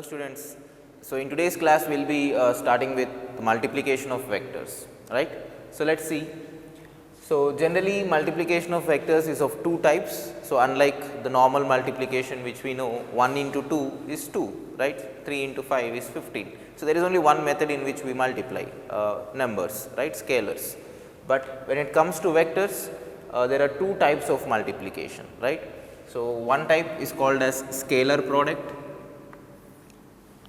Hello students. So in today's class we will be starting with the multiplication of vectors, right. So let us see. So generally multiplication of vectors is of two types. So unlike the normal multiplication which we know, 1 into 2 is 2, right, 3 into 5 is 15. So there is only one method in which we multiply numbers, right, scalars. But when it comes to vectors, there are two types of multiplication, right. So one type is called as scalar product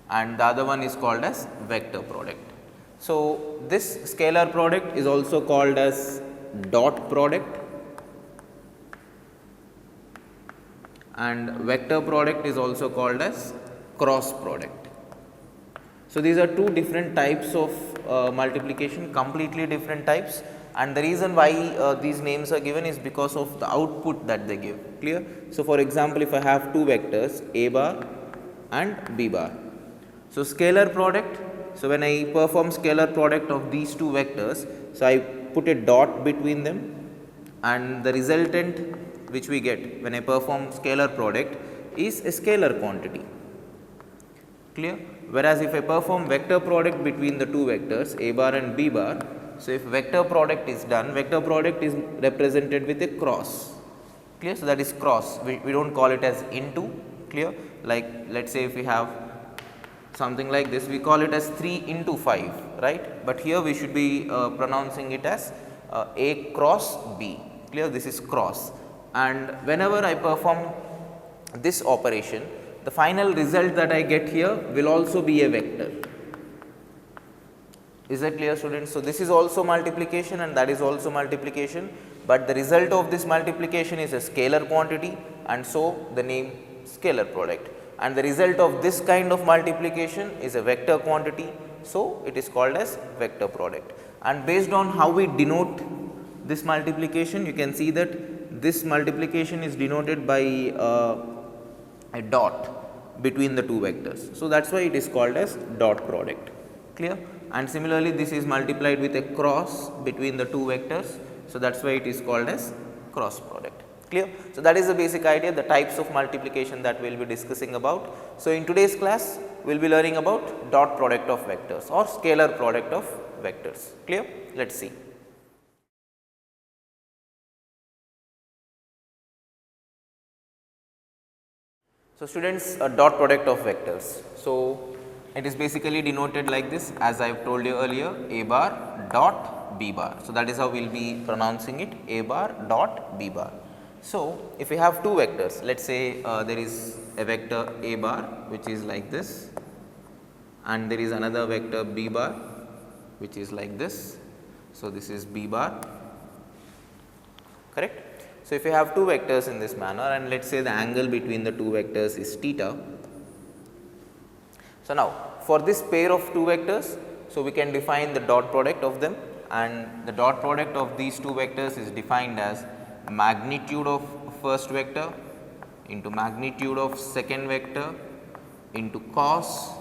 and the other one is called as vector product. So this scalar product is also called as dot product and vector product is also called as cross product. So these are two different types of multiplication, completely different types, and the reason why these names are given is because of the output that they give. Clear? So for example, if I have two vectors a bar and b bar. So scalar product, so when I perform scalar product of these two vectors, so I put a dot between them and the resultant which we get when I perform scalar product is a scalar quantity. Clear? Whereas if I perform vector product between the two vectors a bar and b bar, so if vector product is done, vector product is represented with a cross. Clear? So that is cross, we do not call it as into. Clear? Like let us say if we have something like this, we call it as 3 into 5, right, but here we should be pronouncing it as a cross b. Clear? This is cross, and whenever I perform this operation, the final result that I get here will also be a vector. Is that clear, students? So this is also multiplication and that is also multiplication, but the result of this multiplication is a scalar quantity and so the name scalar product, and the result of this kind of multiplication is a vector quantity, so it is called as vector product. And based on how we denote this multiplication, you can see that this multiplication is denoted by a dot between the two vectors. So that is why it is called as dot product. Clear? And similarly this is multiplied with a cross between the two vectors, so that is why it is called as cross product. Clear? So that is the basic idea, the types of multiplication that we will be discussing about. So in today's class we will be learning about dot product of vectors or scalar product of vectors. Clear? Let us see. So students, a dot product of vectors. So it is basically denoted like this, as I have told you earlier, a bar dot b bar. So that is how we will be pronouncing it, a bar dot b bar. So if we have two vectors, let us say there is a vector a bar which is like this and there is another vector b bar which is like this. So this is b bar, correct. So if you have two vectors in this manner and let us say the angle between the two vectors is theta. So now for this pair of two vectors, so we can define the dot product of them, and the dot product of these two vectors is defined as magnitude of first vector into magnitude of second vector into cos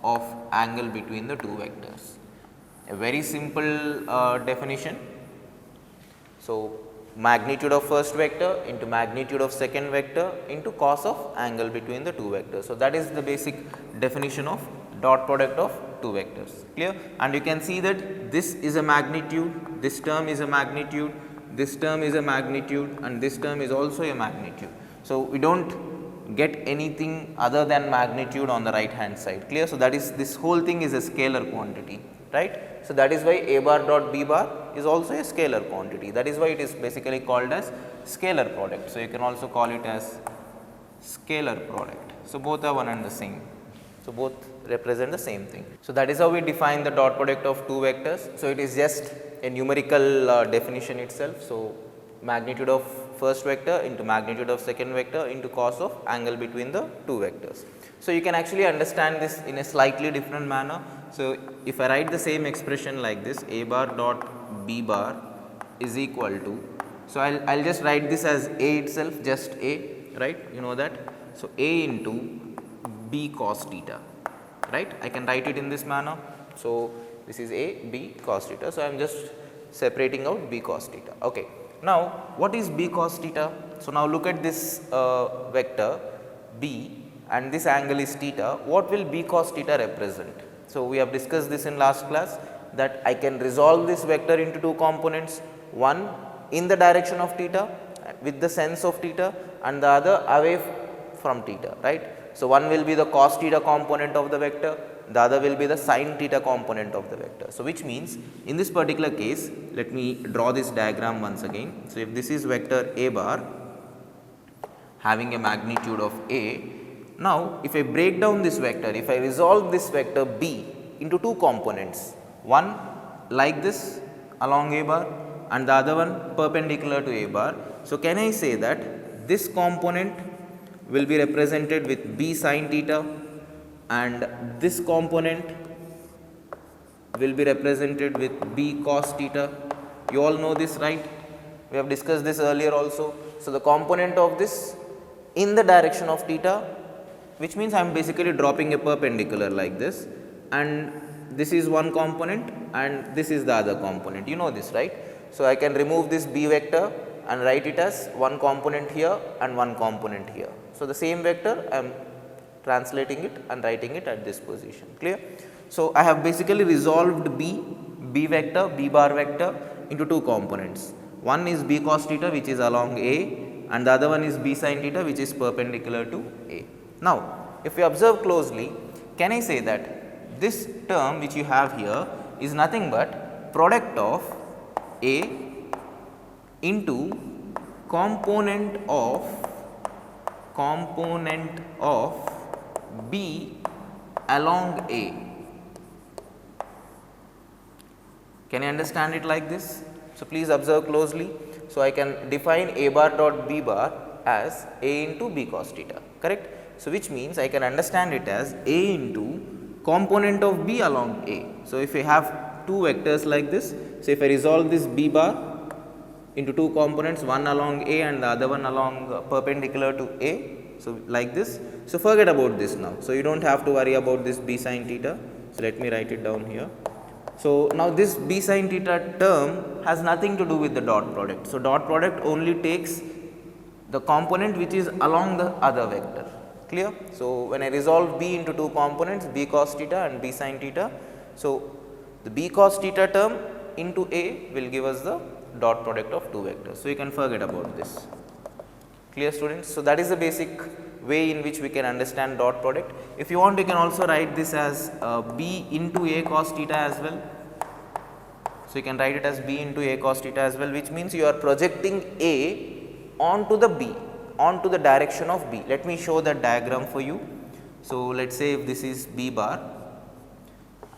of angle between the two vectors. A very simple definition. So magnitude of first vector into magnitude of second vector into cos of angle between the two vectors. So that is the basic definition of dot product of two vectors. Clear? And you can see that this is a magnitude, this term is a magnitude, this term is a magnitude and this term is also a magnitude. So we do not get anything other than magnitude on the right hand side. Clear? So that is, this whole thing is a scalar quantity, right. So that is why a bar dot b bar is also a scalar quantity. That is why it is basically called as scalar product. So you can also call it as scalar product. So both are one and the same. So both represent the same thing. So that is how we define the dot product of two vectors. So it is just a numerical definition itself. So magnitude of first vector into magnitude of second vector into cos of angle between the two vectors. So you can actually understand this in a slightly different manner. So if I write the same expression like this, a bar dot b bar is equal to, so I'll just write this as a itself, just a, right, you know that. So a into b cos theta, right, I can write it in this manner. So this is a b cos theta. So I am just separating out b cos theta. Okay. Now what is b cos theta? So now look at this vector b and this angle is theta, what will b cos theta represent? So, we have discussed this in last class that I can resolve this vector into two components, one in the direction of theta with the sense of theta and the other away from theta, right. So, one will be the cos theta component of the vector, the other will be the sin theta component of the vector. So, which means in this particular case, let me draw this diagram once again. So, if this is vector a bar having a magnitude of a, now if I break down this vector, if I resolve this vector b into two components, one like this along a bar and the other one perpendicular to a bar. So, can I say that this component will be represented with b sin theta and this component will be represented with b cos theta? You all know this, right? We have discussed this earlier also. So, the component of this in the direction of theta, which means I am basically dropping a perpendicular like this, and this is one component and this is the other component, you know this, right. So, I can remove this b vector and write it as one component here and one component here. So, the same vector I am translating it and writing it at this position, clear. So, I have basically resolved b vector, b bar vector into two components. One is b cos theta which is along a and the other one is b sin theta which is perpendicular to a. Now, if we observe closely, can I say that this term which you have here is nothing but product of a into component of b along a. Can you understand it like this? So, please observe closely. So, I can define a bar dot b bar as a into b cos theta, correct. So, which means I can understand it as a into component of b along a. So, if I have two vectors like this, so if I resolve this b bar into two components, one along a and the other one along perpendicular to a, so like this. So, forget about this now. So, you do not have to worry about this b sin theta. So, let me write it down here. So, now this b sin theta term has nothing to do with the dot product. So, dot product only takes the component which is along the other vector, clear. So, when I resolve b into two components, b cos theta and b sin theta, so the b cos theta term into a will give us the dot product of two vectors. So, you can forget about this, clear students. So, that is the basic way in which we can understand dot product. If you want, you can also write this as b into a cos theta as well. So, you can write it as b into a cos theta as well, which means you are projecting a onto the b, onto the direction of b. Let me show that diagram for you. So, let us say if this is b bar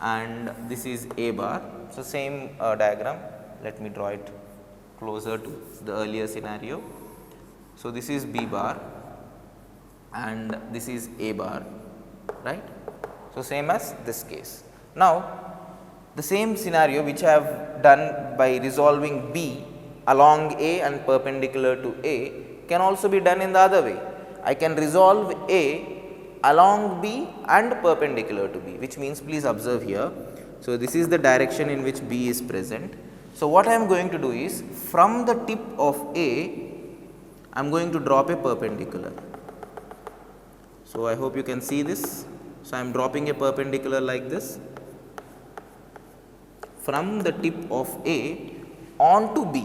and this is a bar. So, same diagram, let me draw it closer to the earlier scenario. So, this is b bar and this is a bar, right. So, same as this case. Now, the same scenario which I have done by resolving b along a and perpendicular to a can also be done in the other way. I can resolve a along b and perpendicular to b, which means please observe here. So, this is the direction in which b is present. So, what I am going to do is from the tip of a, I am going to drop a perpendicular. So, I hope you can see this. So, I am dropping a perpendicular like this from the tip of a onto b.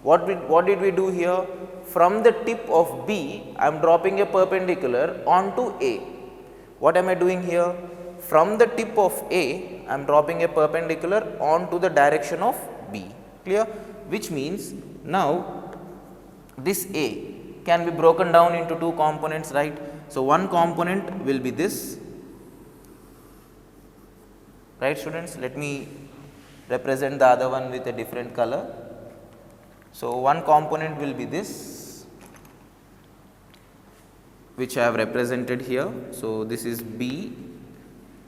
What did we do here? From the tip of b, I am dropping a perpendicular onto a. What am I doing here? From the tip of a, I am dropping a perpendicular onto the direction of b, clear? Which means now this a can be broken down into two components, right. So, one component will be this, right students. Let me represent the other one with a different color. So, one component will be this, which I have represented here. So, this is b.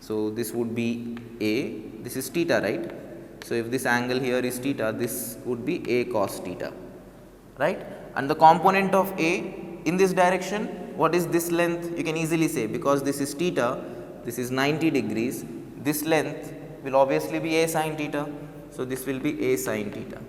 So, this would be a, this is theta, right. So, if this angle here is theta, this would be a cos theta, right. And the component of a in this direction, what is this length? You can easily say, because this is theta, this is 90 degrees, this length will obviously be a sin theta. So, this will be a sin theta,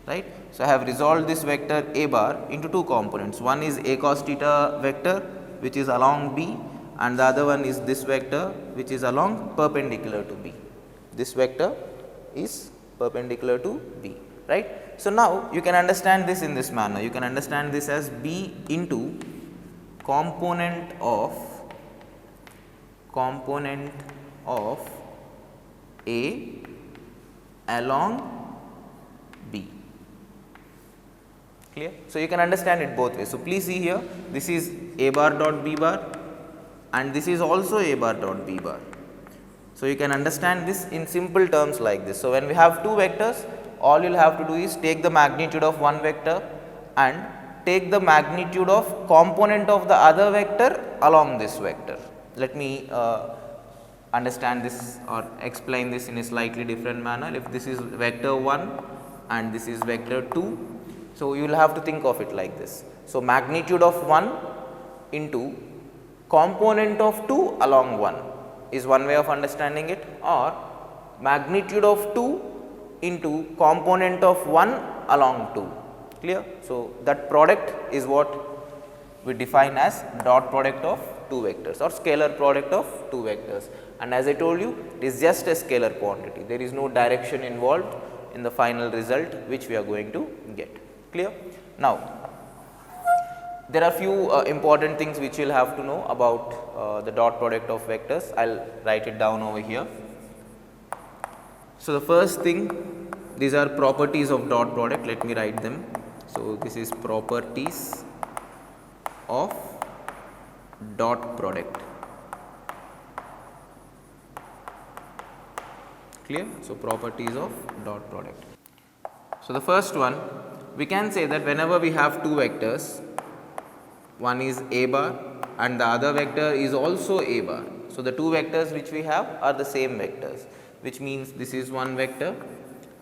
right. So, I have resolved this vector a bar into two components. One is a cos theta vector which is along B, and the other one is this vector which is along perpendicular to B. This vector is perpendicular to B, right. So, now you can understand this in this manner. You can understand this as B into component of A along B. Clear? So, you can understand it both ways. So, please see here, this is A bar dot B bar and this is also A bar dot B bar. So, you can understand this in simple terms like this. So, when we have two vectors, all you will have to do is take the magnitude of one vector and take the magnitude of component of the other vector along this vector. Let me understand this or explain this in a slightly different manner. If this is vector 1 and this is vector 2, so you will have to think of it like this. So, magnitude of 1 into component of 2 along 1 is one way of understanding it, or magnitude of 2 into component of 1 along 2. Clear? So, that product is what we define as dot product of two vectors or scalar product of two vectors, and as I told you, it is just a scalar quantity. There is no direction involved in the final result which we are going to get. Clear? Now, there are few important things which you will have to know about the dot product of vectors. I will write it down over here. So, the first thing, these are properties of dot product. Let me write them. So, this is properties of dot product. Clear? So, properties of dot product. So, the first one, we can say that whenever we have two vectors, one is A bar and the other vector is also A bar. So, the two vectors which we have are the same vectors, which means this is one vector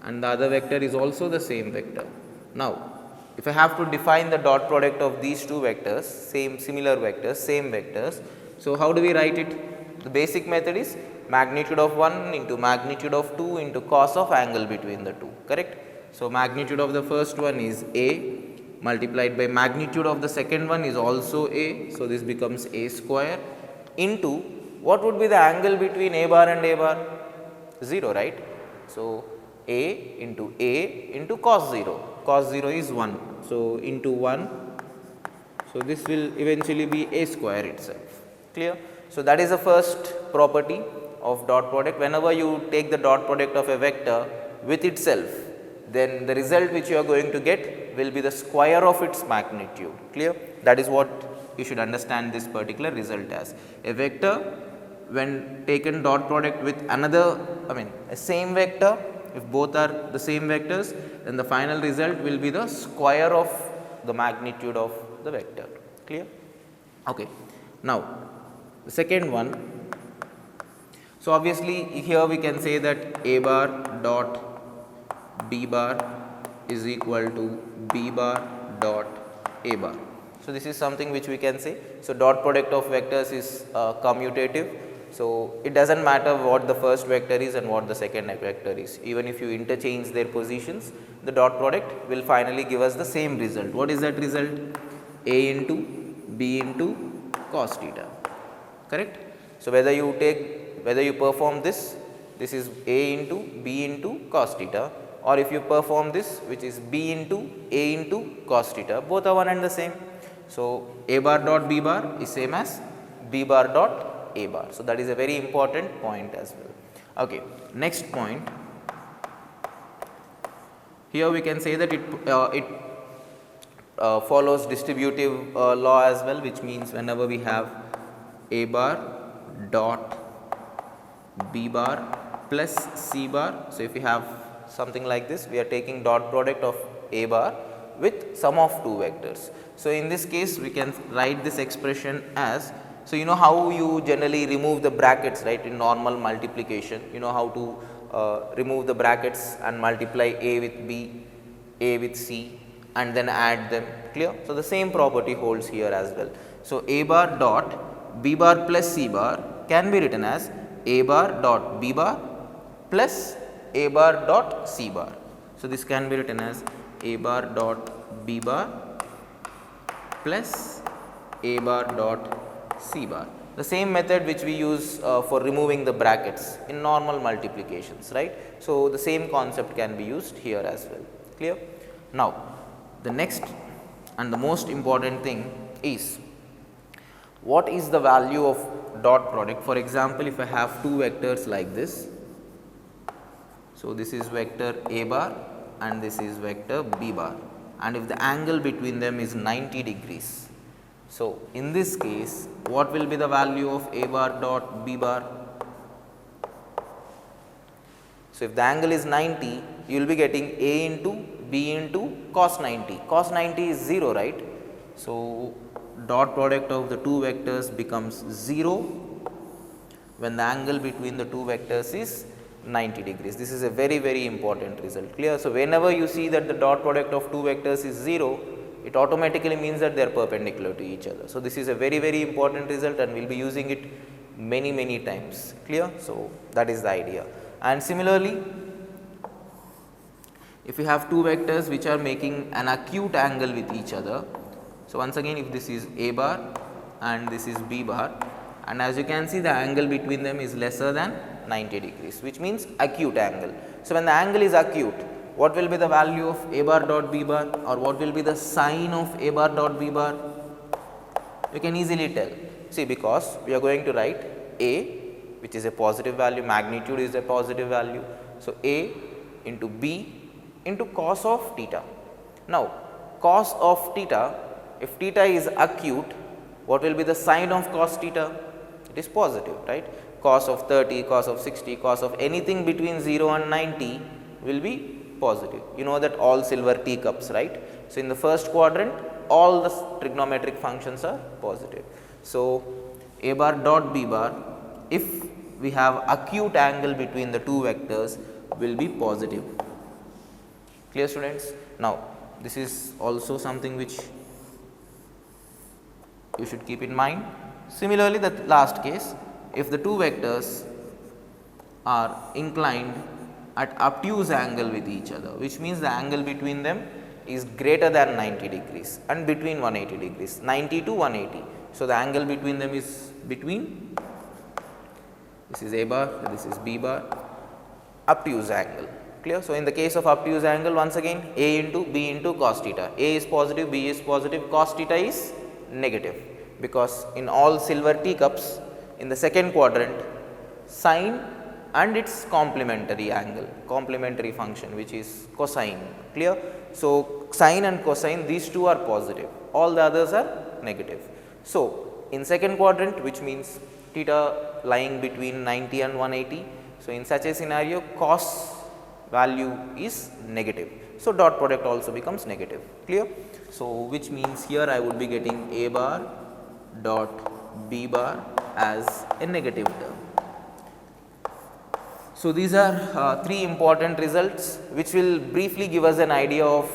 and the other vector is also the same vector. Now, if I have to define the dot product of these two vectors, similar vectors, same vectors, so how do we write it? The basic method is magnitude of 1 into magnitude of 2 into cos of angle between the two, correct? So, magnitude of the first one is A multiplied by magnitude of the second one is also A. So, this becomes A square into what would be the angle between A bar and A bar? 0, right. So, A into cos 0, cos 0 is 1. So, into 1, so this will eventually be A square itself. Clear? So, that is the first property of dot product. Whenever you take the dot product of a vector with itself, then the result which you are going to get will be the square of its magnitude. Clear? That is what you should understand this particular result as. A vector when taken dot product with another, a same vector, if both are the same vectors, then the final result will be the square of the magnitude of the vector. Clear? Okay. Now, the second one. So, obviously, here we can say that A bar dot B bar is equal to B bar dot A bar. So, this is something which we can say. So, dot product of vectors is commutative. So, it does not matter what the first vector is and what the second vector is. Even if you interchange their positions, the dot product will finally give us the same result. What is that result? A into B into cos theta, correct? So, whether you perform this is A into B into cos theta, or if you perform this, which is B into A into cos theta, both are one and the same. So, A bar dot B bar is same as B bar dot A bar. So, that is a very important point as well. Okay. Next point, here we can say that it follows distributive law as well, which means whenever we have A bar dot B bar plus C bar. So, if we have something like this, we are taking dot product of A bar with sum of two vectors. So, in this case we can write this expression as, so you know how you generally remove the brackets, right, in normal multiplication, you know how to remove the brackets and multiply A with B, A with C and then add them. Clear? So, the same property holds here as well. So, A bar dot B bar plus C bar can be written as A bar dot B bar plus A bar dot C bar. So, this can be written as A bar dot B bar plus A bar dot C bar. The same method which we use for removing the brackets in normal multiplications, right. So, the same concept can be used here as well, clear. Now, the next and the most important thing is what is the value of dot product. For example, if I have two vectors like this, so this is vector A bar and this is vector B bar, and if the angle between them is 90 degrees. So, in this case what will be the value of A bar dot B bar? So, if the angle is 90, you will be getting A into B into cos 90. Cos 90 is 0, right. So, dot product of the two vectors becomes 0 when the angle between the two vectors is 90 degrees. This is a very important result, clear. So, whenever you see that the dot product of two vectors is 0, it automatically means that they are perpendicular to each other. So, this is a very important result and we will be using it many times, clear. So, that is the idea. And similarly, if you have two vectors which are making an acute angle with each other, so once again if this is A bar and this is B bar, and as you can see the angle between them is lesser than 90 degrees, which means acute angle. So, when the angle is acute, what will be the value of A bar dot B bar, or what will be the sign of A bar dot B bar? You can easily tell. See, because we are going to write A, which is a positive value, magnitude is a positive value. So, A into B into cos of theta. Now, cos of theta, if theta is acute, what will be the sign of cos theta? It is positive, right. Cos of 30, cos of 60, cos of anything between 0 and 90 will be positive. You know that all silver teacups, right. So, in the first quadrant all the trigonometric functions are positive. So, A bar dot B bar, if we have acute angle between the two vectors, will be positive, clear students. Now, this is also something which you should keep in mind. Similarly, the last case, if the two vectors are inclined at obtuse angle with each other, which means the angle between them is greater than 90 degrees and between 180 degrees, 90 to 180. So, the angle between them is between, this is A bar, this is B bar, obtuse angle, clear. So, in the case of obtuse angle, once again A into B into cos theta, A is positive, B is positive, cos theta is negative, because in all silver teacups in the second quadrant, sine and its complementary angle, complementary function which is cosine, clear. So, sine and cosine, these two are positive, all the others are negative. So, in second quadrant, which means theta lying between 90 and 180. So, in such a scenario cos value is negative. So, dot product also becomes negative, clear. So, which means here I would be getting A bar dot B bar as a negative term. So, these are three important results which will briefly give us an idea of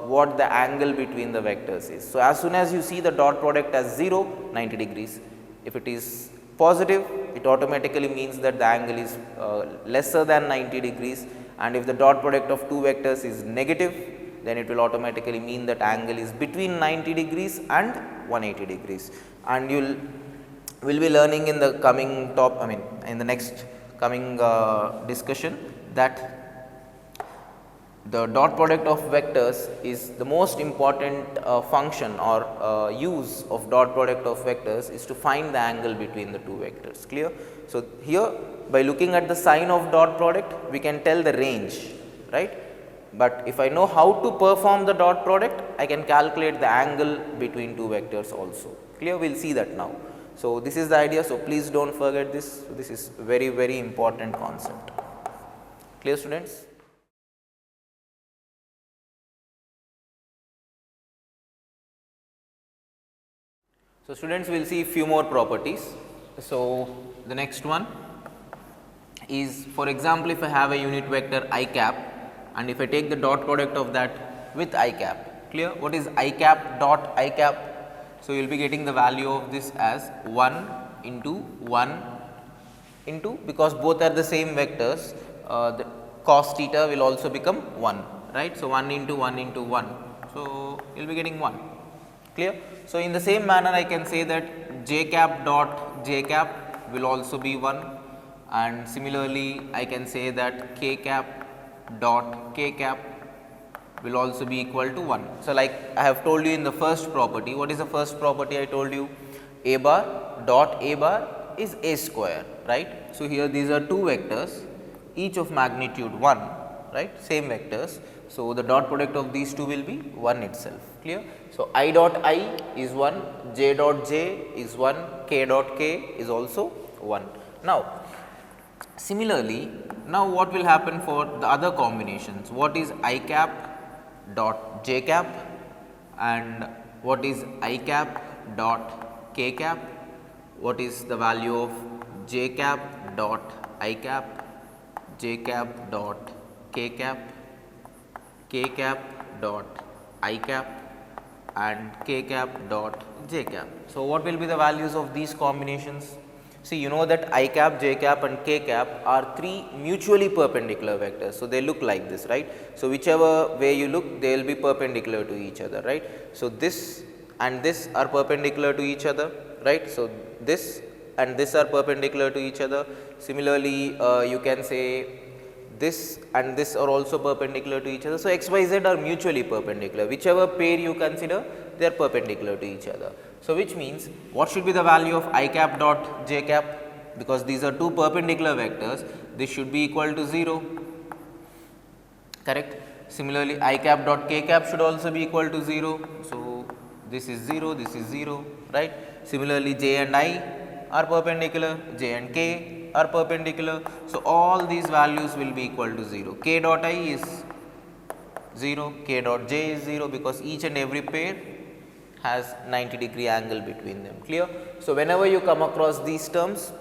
what the angle between the vectors is. So, as soon as you see the dot product as 0, 90 degrees, if it is positive, it automatically means that the angle is lesser than 90 degrees, and if the dot product of two vectors is negative, then it will automatically mean that angle is between 90 degrees and 180 degrees. And you will be learning in the coming in the next coming discussion that the dot product of vectors is the most important function or use of dot product of vectors is to find the angle between the two vectors, clear. So, here by looking at the sign of dot product we can tell the range, right, but if I know how to perform the dot product, I can calculate the angle between two vectors also, clear. We will see that now. So, this is the idea. So, please do not forget this. So, this is very important concept, clear students. So, students, we will see few more properties. So, the next one is, for example, if I have a unit vector I cap and if I take the dot product of that with I cap, clear. What is I cap dot I cap? So, you will be getting the value of this as 1 into 1 into, because both are the same vectors, the cos theta will also become 1, right. So, 1 into 1 into 1. So, you will be getting 1, clear. So, in the same manner I can say that j cap dot j cap will also be 1, and similarly I can say that k cap dot k cap will also be equal to 1. So, like I have told you in the first property, what is the first property I told you? A bar dot a bar is a square, right. So, here these are two vectors, each of magnitude 1, right, same vectors. So, the dot product of these two will be 1 itself, clear. So, I dot I is 1, j dot j is 1, k dot k is also 1. Now, similarly, now what will happen for the other combinations? What is I cap dot j cap and what is I cap dot k cap? What is the value of j cap dot I cap, j cap dot k cap, k cap dot I cap and k cap dot j cap. So, what will be the values of these combinations? See, you know that I cap, j cap and k cap are three mutually perpendicular vectors. So, they look like this, right. So, whichever way you look, they will be perpendicular to each other, right. So, this and this are perpendicular to each other, right. So, this and this are perpendicular to each other. Similarly, you can say this and this are also perpendicular to each other. So, x, y, z are mutually perpendicular, whichever pair you consider, they are perpendicular to each other. So, which means what should be the value of I cap dot j cap? Because these are two perpendicular vectors, this should be equal to 0, correct. Similarly, I cap dot k cap should also be equal to 0. So, this is 0, this is 0, right. Similarly, j and I are perpendicular, j and k are perpendicular. So, all these values will be equal to 0. K dot I is 0, k dot j is 0, because each and every pair has 90-degree angle between them, clear. So, whenever you come across these terms,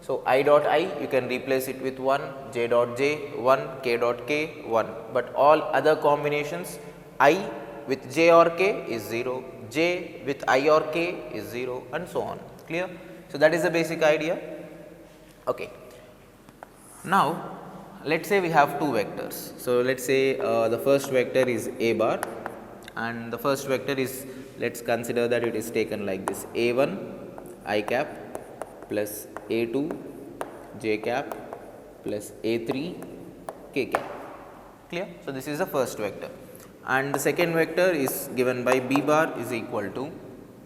so I dot I you can replace it with 1, j dot j 1, k dot k 1, but all other combinations I with j or k is 0, j with I or k is 0 and so on, clear. So, that is the basic idea. Okay. Now, let us say we have two vectors. So, let us say the first vector is a bar and the first vector is, let us consider that it is taken like this, a1 I cap plus a2 j cap plus a3 k cap, clear. So, this is the first vector and the second vector is given by b bar is equal to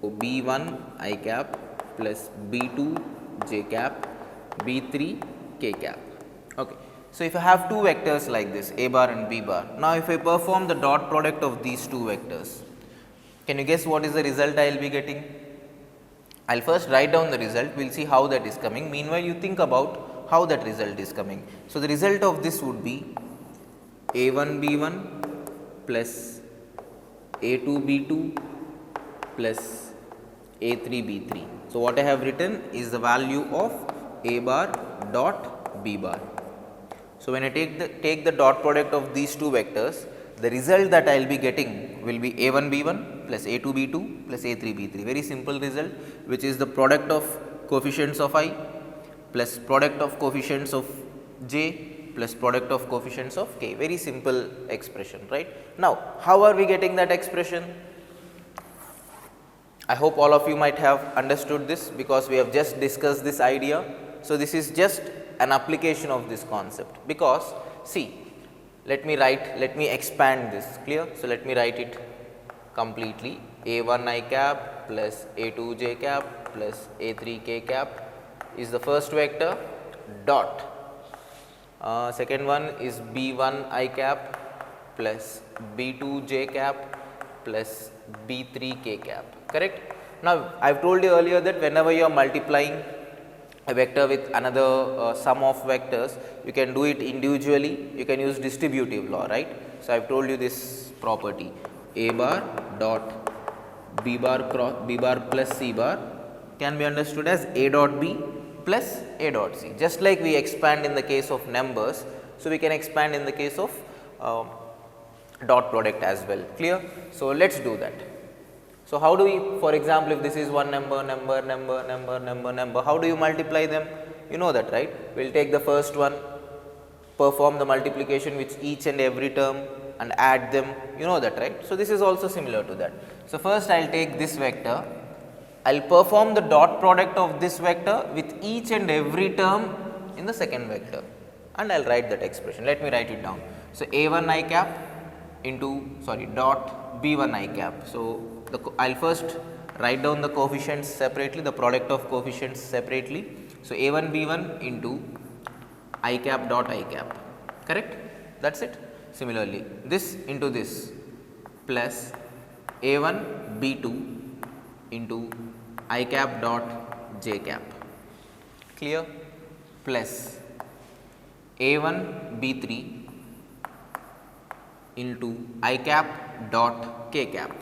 b1 I cap plus b2 j cap b3 k cap. Okay. So, if I have two vectors like this a bar and b bar, now if I perform the dot product of these two vectors, can you guess what is the result I will be getting? I will first write down the result, we will see how that is coming. Meanwhile, you think about how that result is coming. So, the result of this would be a1 b1 plus a2 b2 plus a3 b3. So, what I have written is the value of a bar dot b bar. So, when I take the dot product of these two vectors, the result that I will be getting will be a1 b1 plus a2 b2 plus a3 b3, very simple result, which is the product of coefficients of I plus product of coefficients of j plus product of coefficients of k, very simple expression, right. Now, how are we getting that expression? I hope all of you might have understood this, because we have just discussed this idea. So, this is just an application of this concept, because see, let me expand this, clear. So, let me write it completely, a1 I cap plus a2 j cap plus a3 k cap is the first vector dot, second one is b1 I cap plus b2 j cap plus b3 k cap, correct. Now, I have told you earlier that whenever you are multiplying a vector with another sum of vectors, you can do it individually, you can use distributive law, right. So, I have told you this property, a bar dot b bar plus c bar can be understood as a dot b plus a dot c, just like we expand in the case of numbers. So, we can expand in the case of dot product as well, clear. So, let us do that. So, how do we, for example, if this is one number, how do you multiply them? You know that, right? We will take the first one, perform the multiplication with each and every term and add them, you know that, right? So, this is also similar to that. So, first I will take this vector I'll perform the dot product of this vector with each and every term in the second vector, and I'll write that expression. Let me write it down. So a1 I cap into dot b1 I cap. So I'll first write down the coefficients separately, the product of coefficients separately. So a1 b1 into I cap dot I cap, correct? That's it. Similarly, this into this plus a1 b2 into I cap dot j cap, clear, plus a1 b3 into I cap dot k cap.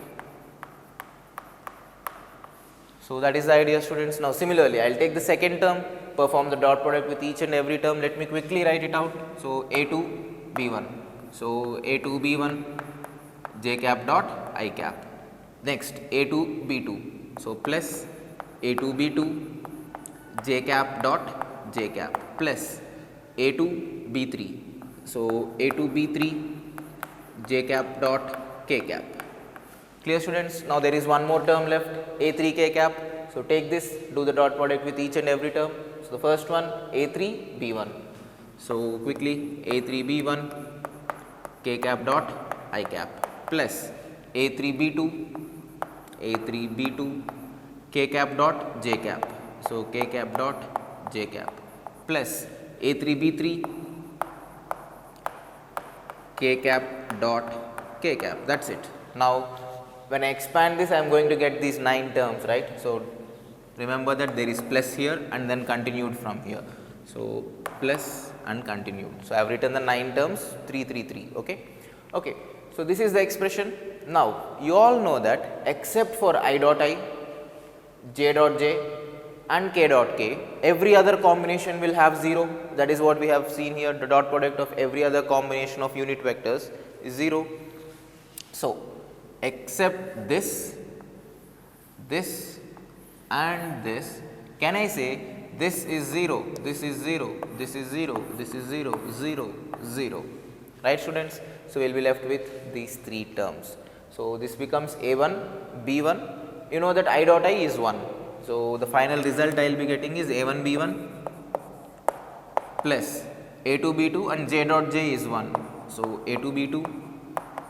So, that is the idea, students. Now, similarly, I will take the second term, perform the dot product with each and every term. Let me quickly write it out. So, a2 b1. So, a2 b1 j cap dot I cap. Next, a2 b2. So, plus a2 b2 j cap dot j cap plus a2 b3. So, a2 b3 j cap dot k cap. Clear, students? Now, there is one more term left, a3 k cap. So, take this, do the dot product with each and every term. So, the first one a3 b1. So, quickly a3 b1 k cap dot I cap plus a3 b2 k cap dot j cap. So, k cap dot j cap plus a3 b3 k cap dot k cap. That is it. Now, when I expand this, I am going to get these 9 terms, right. So, remember that there is plus here and then continued from here. So, plus and continued. So, I have written the 9 terms 3 3 3. Okay. So, this is the expression. Now, you all know that except for I dot I, j dot j and k dot k, every other combination will have 0. That is what we have seen here. The dot product of every other combination of unit vectors is 0. So, except this and this, can I say this is 0, this is 0, this is 0, this is 0, 0, 0, right, students? So, we will be left with these 3 terms. So, this becomes a1 b1, you know that I dot I is 1. So, the final result I will be getting is a1 b1 plus a2 b2 and j dot j is 1. So, a2 b2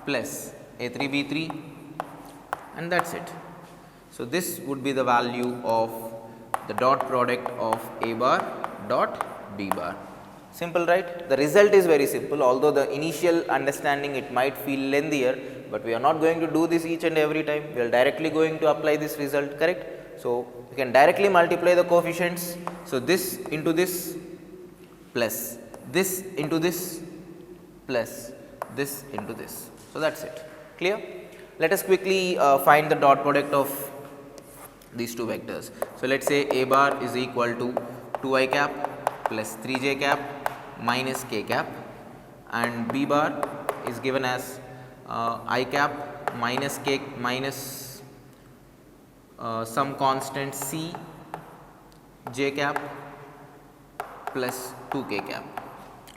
plus a3 b3 and that is it. So, this would be the value of the dot product of a bar dot b bar. Simple, right? The result is very simple, although the initial understanding it might feel lengthier, but we are not going to do this each and every time. We are directly going to apply this result, correct? So, you can directly multiply the coefficients. So, this into this plus this into this plus this into this. So, that is it. Clear? Let us quickly find the dot product of these 2 vectors. So, let us say a bar is equal to 2 I cap plus 3 j cap minus k cap, and b bar is given as I cap minus k minus some constant c j cap plus 2 k cap.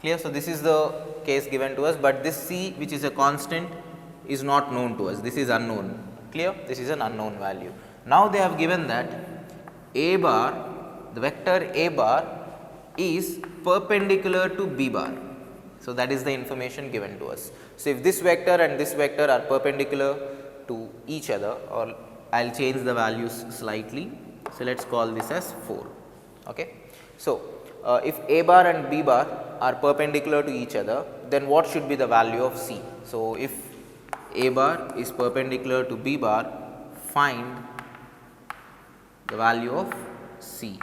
Clear? So, this is the case given to us, but this c which is a constant is not known to us, this is unknown. Clear? This is an unknown value. Now, they have given that a bar, the vector a bar is perpendicular to b bar. So, that is the information given to us. So, if this vector and this vector are perpendicular to each other, or I will change the values slightly. So, let us call this as 4. Okay. So, if a bar and b bar are perpendicular to each other, then what should be the value of c? So, if a bar is perpendicular to b bar, find the value of c.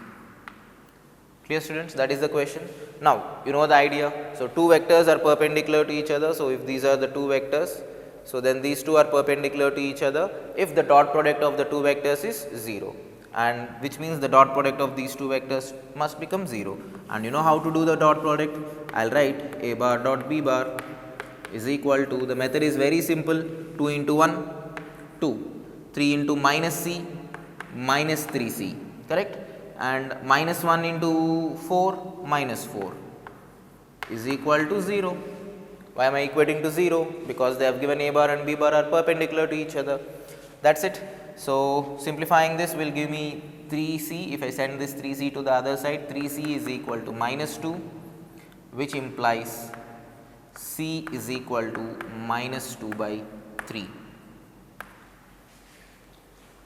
Clear, students? That is the question. Now, you know the idea. So, 2 vectors are perpendicular to each other. So, if these are the 2 vectors, so then these 2 are perpendicular to each other if the dot product of the 2 vectors is 0, and which means the dot product of these 2 vectors must become 0. And you know how to do the dot product? I will write a bar dot b bar is equal to, the method is very simple, 2 into 1, 2, 3 into minus c minus 3c, correct, and minus 1 into 4 minus 4 is equal to 0. Why am I equating to 0? Because they have given a bar and b bar are perpendicular to each other. That is it. So, simplifying this will give me 3c. If I send this 3c to the other side, 3c is equal to minus 2, which implies c is equal to minus 2 by 3.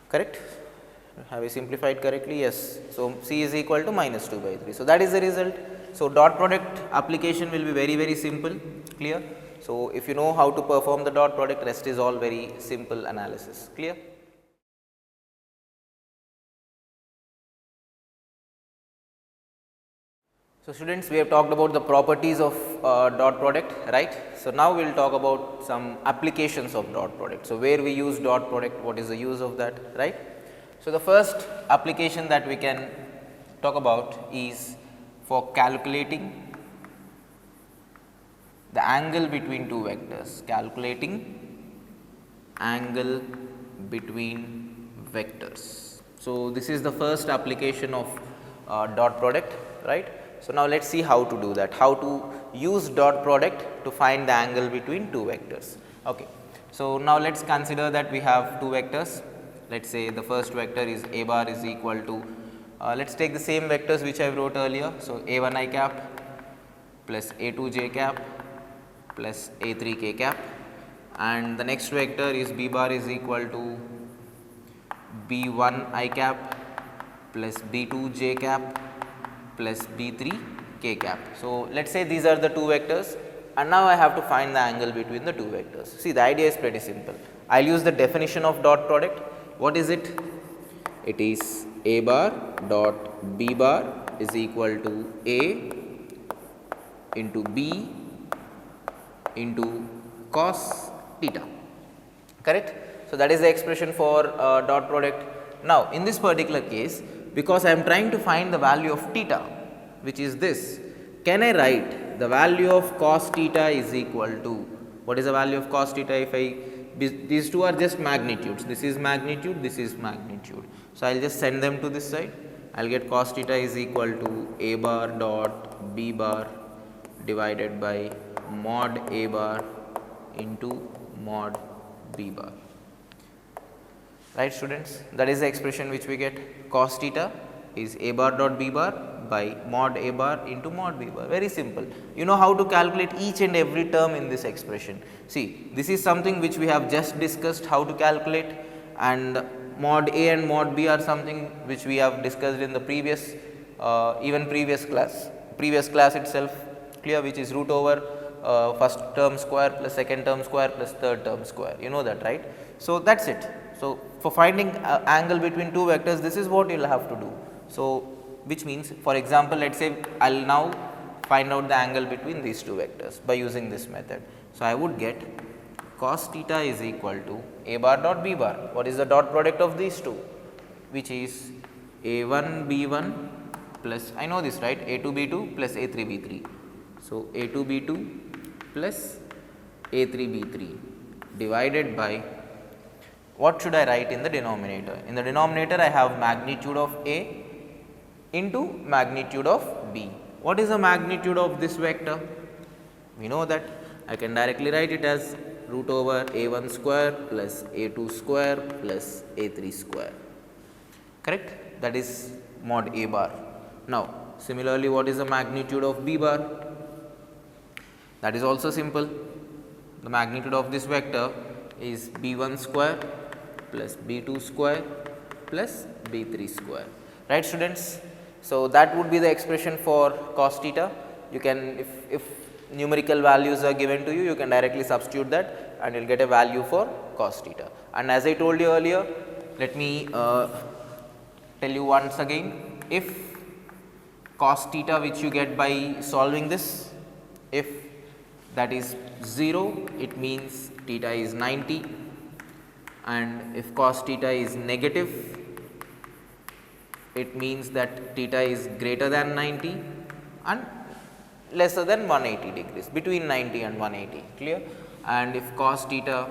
Correct? Have I simplified correctly? Yes. So, c is equal to minus 2 by 3. So, that is the result. So, dot product application will be very simple, clear. So, if you know how to perform the dot product, rest is all very simple analysis, clear. So, students, we have talked about the properties of dot product, right. So, now we will talk about some applications of dot product. So, where we use dot product, what is the use of that, right. So, the first application that we can talk about is for calculating the angle between two vectors, calculating angle between vectors. So, this is the first application of dot product, right. So, now let us see how to do that, how to use dot product to find the angle between two vectors. Okay. So, now let us consider that we have two vectors. Let us say the first vector is a bar is equal to, let us take the same vectors which I wrote earlier. So, a1 I cap plus a2 j cap plus a3 k cap, and the next vector is b bar is equal to b1 I cap plus b2 j cap plus b3 k cap. So, let us say these are the two vectors, and now I have to find the angle between the two vectors. See, the idea is pretty simple. I will use the definition of dot product. What is it? It is a bar dot b bar is equal to a into b into cos theta, correct. So, that is the expression for dot product. Now, in this particular case, because I am trying to find the value of theta, which is this, can I write the value of cos theta is equal to, what is the value of cos theta? If I, these two are just magnitudes, this is magnitude, this is magnitude. So, I will just send them to this side, I will get cos theta is equal to a bar dot b bar divided by mod a bar into mod b bar. Right, students, that is the expression which we get. Cos theta is a bar dot b bar by mod a bar into mod b bar, very simple. You know how to calculate each and every term in this expression. See, this is something which we have just discussed how to calculate, and mod a and mod b are something which we have discussed in the previous previous class itself, clear, which is root over first term square plus second term square plus third term square, you know that, right. So, that is it. So, for finding angle between two vectors, this is what you will have to do. So, which means, for example, let us say I will now find out the angle between these two vectors by using this method. So, I would get cos theta is equal to a bar dot b bar. What is the dot product of these two? Which is a1 b1 plus, I know this, right, a2 b2 plus a3 b3. So, a2 b2 plus a3 b3 divided by, what should I write in the denominator? In the denominator, I have magnitude of A into magnitude of B. What is the magnitude of this vector? We know that I can directly write it as root over A1 square plus A2 square plus A3 square, correct. That is mod A bar. Now, similarly, what is the magnitude of B bar? That is also simple. The magnitude of this vector is B1 square plus B2 square plus B3 square, right, students. So, that would be the expression for cos theta. You can, if numerical values are given to you, you can directly substitute that and you will get a value for cos theta. And as I told you earlier, let me tell you once again, if cos theta which you get by solving this, if that is 0, it means theta is 90, and if cos theta is negative, it means that theta is greater than 90 and lesser than 180 degrees, between 90 and 180, clear. And if cos theta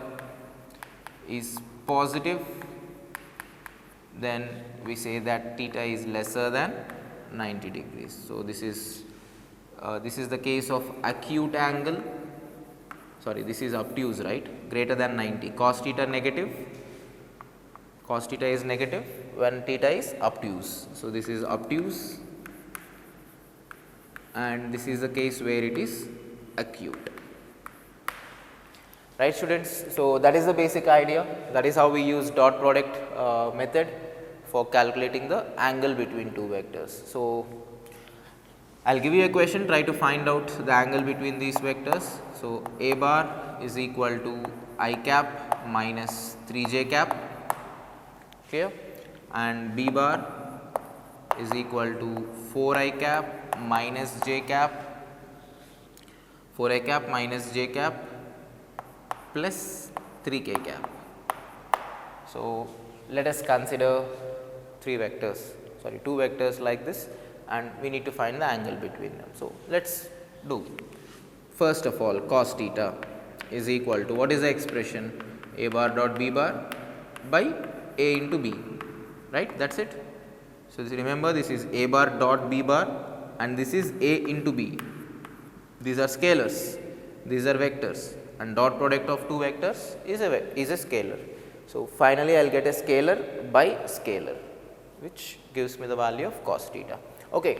is positive, then we say that theta is lesser than 90 degrees. So, this is the case of acute angle, sorry, this is obtuse, right, greater than 90, cos theta negative, cos theta is negative when theta is obtuse. So, this is obtuse and this is the case where it is acute. Right students. So, that is the basic idea, that is how we use dot product method for calculating the angle between two vectors. So, I will give you a question, try to find out the angle between these vectors. So, A bar is equal to I cap minus 3j cap, clear, and B bar is equal to 4I cap minus j cap, 4I cap minus j cap plus 3k cap. So, let us consider two vectors like this, and we need to find the angle between them. So, let us do. First of all, cos theta is equal to, what is the expression, A bar dot B bar by A into B, right, that is it. So, remember this is A bar dot B bar and this is A into B, these are scalars, these are vectors, and dot product of two vectors is a scalar. So, finally, I will get a scalar by scalar, which gives me the value of cos theta. Okay.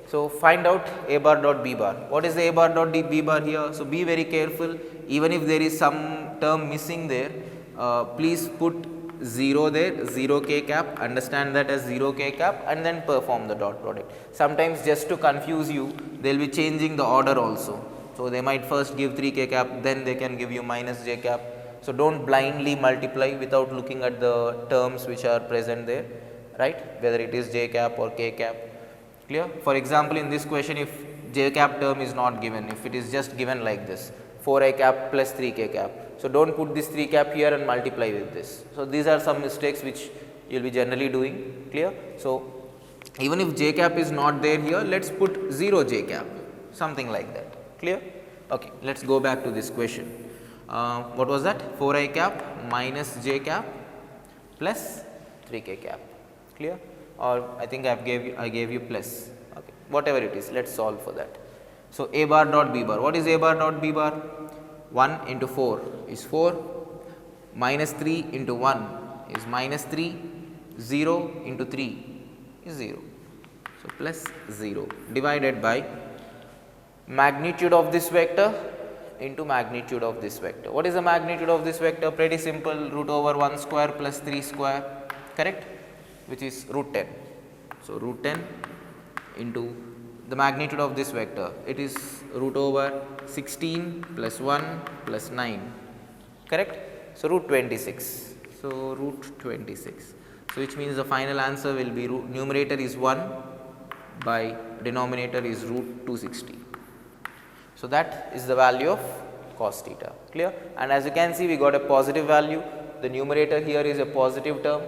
So, find out A bar dot B bar. What is the A bar dot B bar here? So, be very careful, even if there is some term missing there, please put 0 there, 0k cap, understand that as 0k cap and then perform the dot product. Sometimes just to confuse you, they will be changing the order also. So, they might first give 3k cap, then they can give you minus j cap. So, do not blindly multiply without looking at the terms which are present there, right, whether it is j cap or k cap, clear. For example, in this question, if j cap term is not given, if it is just given like this, 4I cap plus 3k cap. So, do not put this 3 cap here and multiply with this. So, these are some mistakes which you will be generally doing, clear. So, even if j cap is not there here, let us put 0 j cap, something like that, clear. Okay, let us go back to this question. What was that? 4I cap minus j cap plus 3k cap, clear, or I think I gave you plus, okay, whatever it is, let us solve for that. So, A bar dot B bar, what is A bar dot B bar? 1 into 4 is 4, minus 3 into 1 is minus 3, 0 into 3 is 0. So, plus 0 divided by magnitude of this vector into magnitude of this vector. What is the magnitude of this vector? Pretty simple, root over 1 square plus 3 square, correct, which is root 10. So, root 10 into the magnitude of this vector, it is root over 16 plus 1 plus 9, correct. So, root 26. So, root 26. So, which means the final answer will be numerator is 1 by denominator is root 260. So, that is the value of cos theta, clear, and as you can see we got a positive value, the numerator here is a positive term,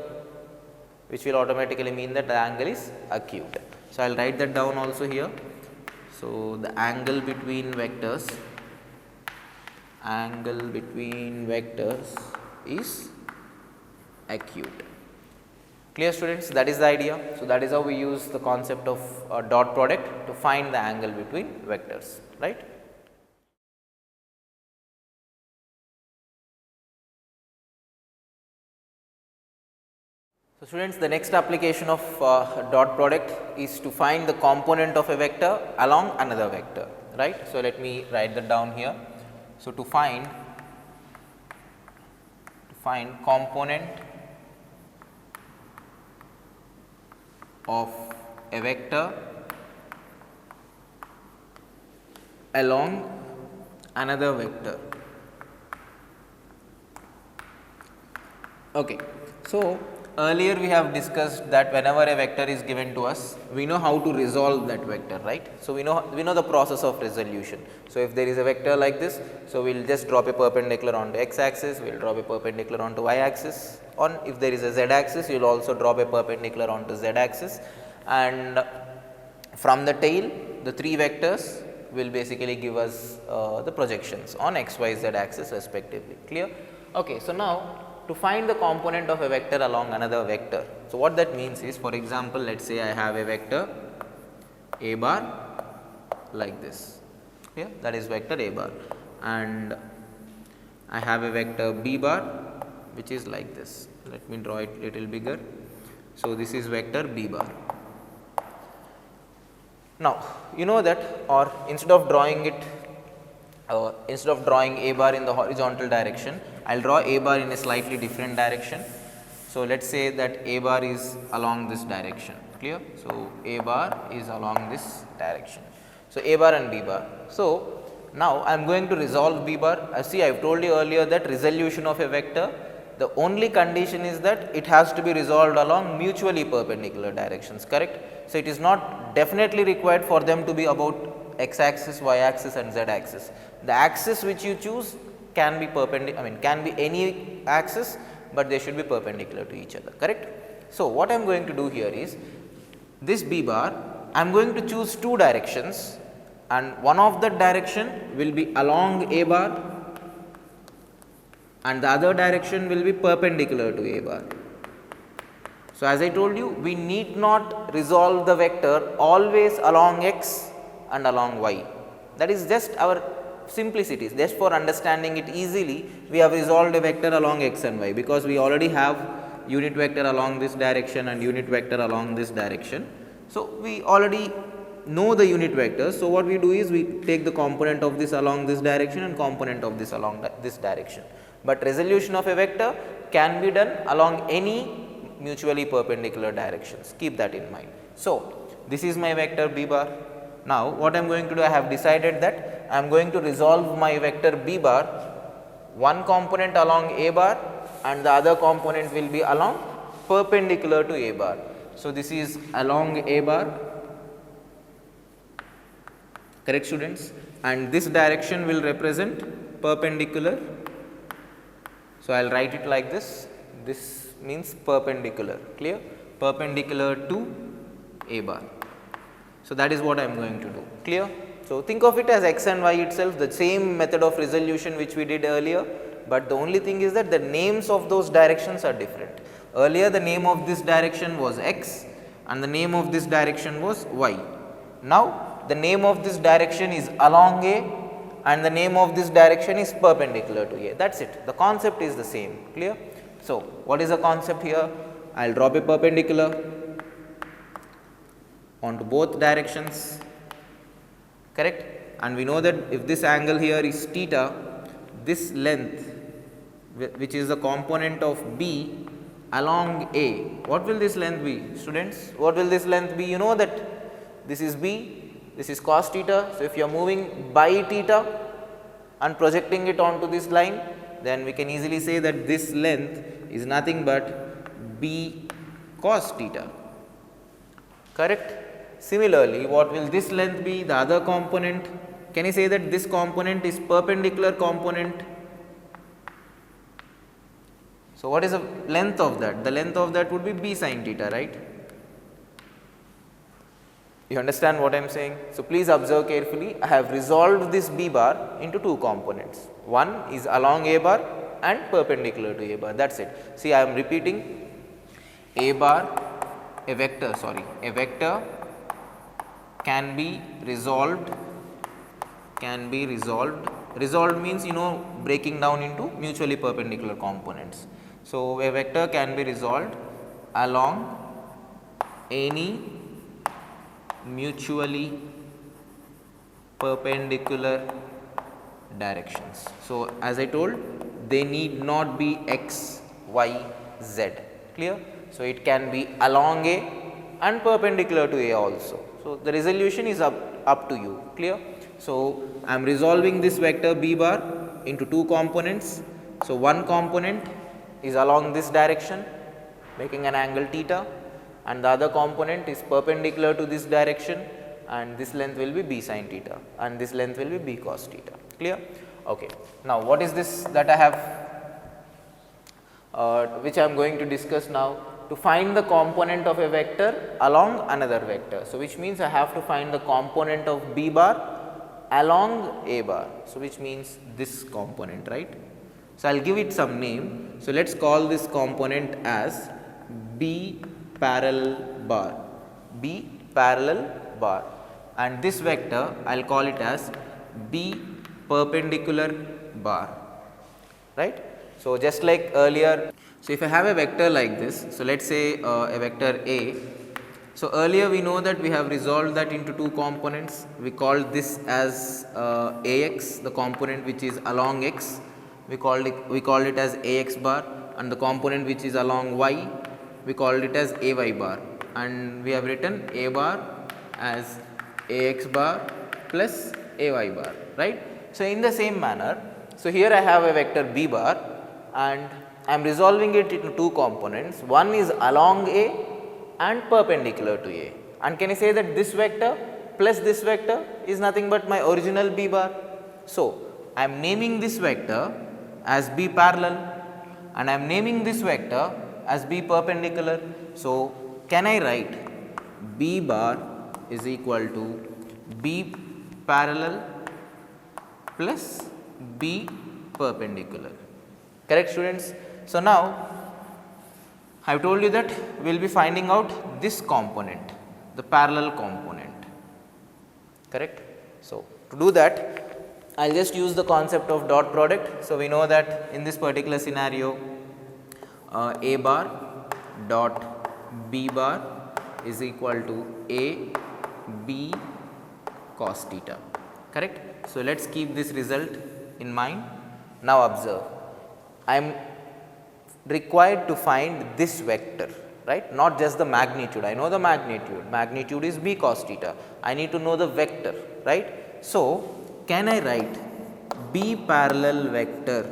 which will automatically mean that the angle is acute. So, I will write that down also here. So, the angle between vectors is acute, clear students, that is the idea. So, that is how we use the concept of dot product to find the angle between vectors, right. So, students, the next application of dot product is to find the component of a vector along another vector, right. So, let me write that down here. So, to find component of a vector along another vector. Okay. So, earlier we have discussed that whenever a vector is given to us, we know how to resolve that vector, right. So, we know the process of resolution. So, if there is a vector like this, so we will just drop a perpendicular onto x axis, we will drop a perpendicular onto y axis, on if there is a z axis, you will also drop a perpendicular onto z axis, and from the tail the three vectors will basically give us the projections on x, y, z axis respectively, clear. Okay. So, now to find the component of a vector along another vector. So, what that means is, for example, let us say I have a vector A bar like this, yeah, that is vector A bar, and I have a vector B bar which is like this, let me draw it little bigger. So, this is vector b bar. Now, you know that, or instead of drawing it, instead of drawing a bar in the horizontal direction, I will draw a bar in a slightly different direction. So, let us say that a bar is along this direction, clear. So, a bar is along this direction. So, a bar and b bar. So, now I am going to resolve b bar. See, I have told you earlier that resolution of a vector, the only condition is that it has to be resolved along mutually perpendicular directions, correct. So, it is not definitely required for them to be about x axis, y axis and z axis. The axis which you choose can be perpendicular, can be any axis, but they should be perpendicular to each other, correct. So, what I am going to do here is this b bar, I am going to choose two directions, and one of the direction will be along a bar and the other direction will be perpendicular to a bar. So, as I told you, we need not resolve the vector always along x and along y. That is just our simplicity, just for understanding it easily, we have resolved a vector along x and y, because we already have unit vector along this direction and unit vector along this direction. So, we already know the unit vectors. So, what we do is we take the component of this along this direction and component of this along this direction. But resolution of a vector can be done along any mutually perpendicular directions, keep that in mind. So, this is my vector b bar. Now, what I am going to do, I have decided that I am going to resolve my vector b bar, one component along a bar and the other component will be along perpendicular to a bar. So, this is along a bar, correct students, and this direction will represent perpendicular. So, I will write it like this, this means perpendicular, clear, perpendicular to a bar. So, that is what I am going to do, clear. So, think of it as x and y itself, the same method of resolution which we did earlier, but the only thing is that the names of those directions are different. Earlier the name of this direction was x and the name of this direction was y. Now, the name of this direction is along a and the name of this direction is perpendicular to a, that is it, the concept is the same, clear. So, what is the concept here? I will drop a perpendicular onto both directions, correct, and we know that if this angle here is theta, this length which is the component of b along a, what will this length be, students? What will this length be? You know that this is b, this is cos theta. So, if you are moving by theta and projecting it onto this line, then we can easily say that this length is nothing but b cos theta, correct. Similarly, what will this length be, the other component? Can you say that this component is perpendicular component? So, what is the length of that? The length of that would be b sin theta, right? You understand what I am saying? So, please observe carefully. I have resolved this b bar into two components. One is along a bar and perpendicular to a bar, that is it. See, I am repeating a bar, a vector can be resolved, resolved means breaking down into mutually perpendicular components. So, a vector can be resolved along any mutually perpendicular directions. So, as I told, they need not be x, y, z, clear. So, it can be along a and perpendicular to a also. So, the resolution is up to you, clear. So, I am resolving this vector b bar into two components. So, one component is along this direction making an angle theta, and the other component is perpendicular to this direction, and this length will be b sin theta and this length will be b cos theta, clear. Okay. Now, what is this that I have which I am going to discuss now? To find the component of a vector along another vector. So, which means I have to find the component of b bar along a bar. So, which means this component, right. So, I will give it some name. So, let us call this component as b parallel bar, and this vector I will call it as b perpendicular bar, right. So, just like earlier, So, if I have a vector like this, so let us say a vector A. So, earlier we know that we have resolved that into two components. We called this as Ax, the component which is along x, we called it as Ax bar, and the component which is along y, we called it as Ay bar, and we have written A bar as Ax bar plus Ay bar, right. So, in the same manner, so here I have a vector B bar and I am resolving it into two components. One is along A and perpendicular to A, and can I say that this vector plus this vector is nothing but my original B bar. So, I am naming this vector as B parallel and I am naming this vector as B perpendicular. So, can I write B bar is equal to B parallel plus B perpendicular, correct students. So, now I have told you that we will be finding out this component, the parallel component, correct. So, to do that I will just use the concept of dot product. So, we know that in this particular scenario A bar dot B bar is equal to A B cos theta, correct. So, let us keep this result in mind. Now, observe, I am required to find this vector, right, not just the magnitude. I know the magnitude is B cos theta, I need to know the vector, right. So, can I write B parallel vector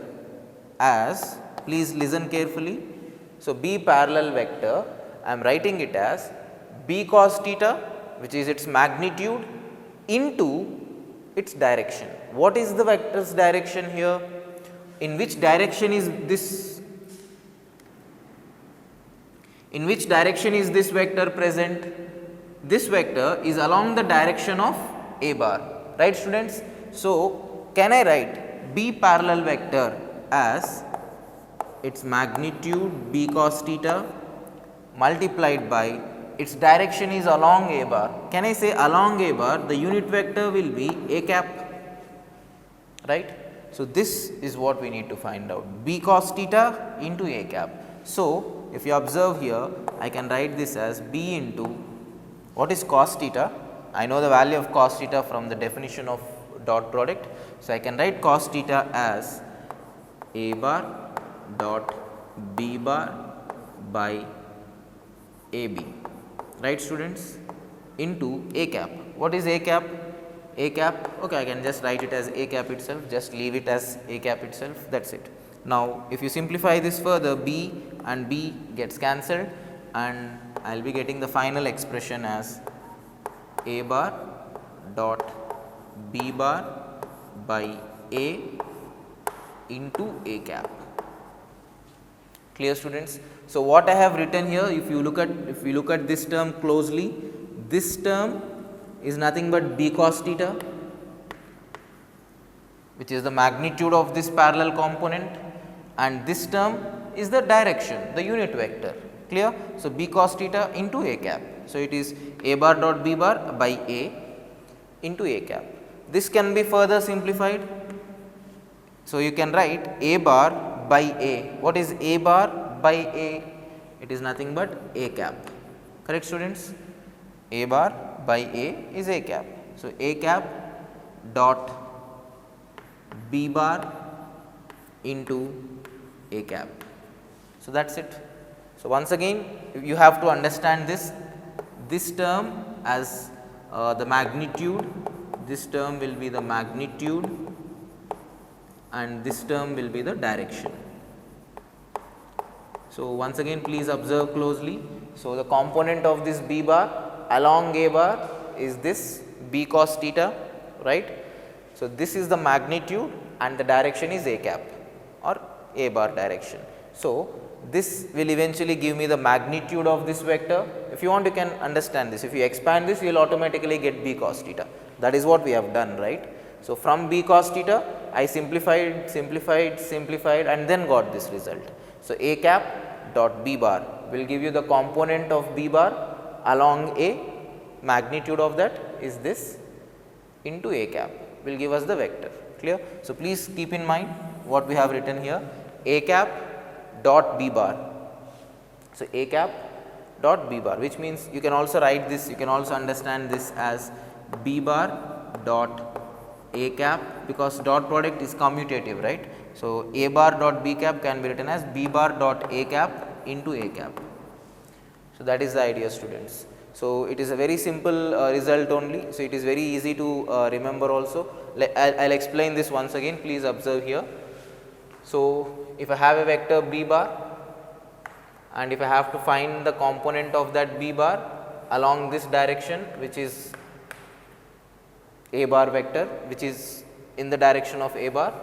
as, please listen carefully. So, B parallel vector I am writing it as B cos theta, which is its magnitude, into its direction. What is the vector's direction here? In which direction is this? In which direction is this vector present? This vector is along the direction of A bar, right students. So, can I write B parallel vector as its magnitude B cos theta multiplied by its direction is along A bar. Can I say along A bar the unit vector will be A cap, right. So, this is what we need to find out, B cos theta into A cap. So, if you observe here, I can write this as B into, what is cos theta? I know the value of cos theta from the definition of dot product. So, I can write cos theta as A bar dot B bar by AB, right students, into A cap. What is A cap? A cap, okay, I can just write it as A cap itself, just leave it as A cap itself, that is it. Now, if you simplify this further, B and B gets cancelled and I will be getting the final expression as A bar dot B bar by A into A cap. Clear students? So, what I have written here, if you look at this term closely, this term is nothing but B cos theta, which is the magnitude of this parallel component, and this term is the direction, the unit vector, clear. So, B cos theta into A cap. So, it is A bar dot B bar by A into A cap. This can be further simplified. So, you can write A bar by A. What is A bar by A? It is nothing but A cap, correct students. A bar by A is A cap. So, A cap dot B bar into A cap. So, that is it. So, once again you have to understand this term as the magnitude, this term will be the magnitude and this term will be the direction. So, once again please observe closely. So, the component of this B bar along A bar is this B cos theta, right. So, this is the magnitude and the direction is A cap or A bar direction. So, this will eventually give me the magnitude of this vector. If you want, you can understand this. If you expand this, you will automatically get B cos theta. That is what we have done, right. So, from B cos theta I simplified and then got this result. So, A cap dot B bar will give you the component of B bar along A, magnitude of that is this, into A cap will give us the vector, clear. So, please keep in mind what we have written here, A cap dot b bar. So, a cap dot b bar, which means you can also write this, you can also understand this as b bar dot a cap, because dot product is commutative, right. So, a bar dot b cap can be written as b bar dot a cap into a cap. So, that is the idea, students. So, it is a very simple result only. So, it is very easy to remember also. I will explain this once again, please observe here. So, if I have a vector b bar and if I have to find the component of that b bar along this direction, which is a bar vector, which is in the direction of a bar.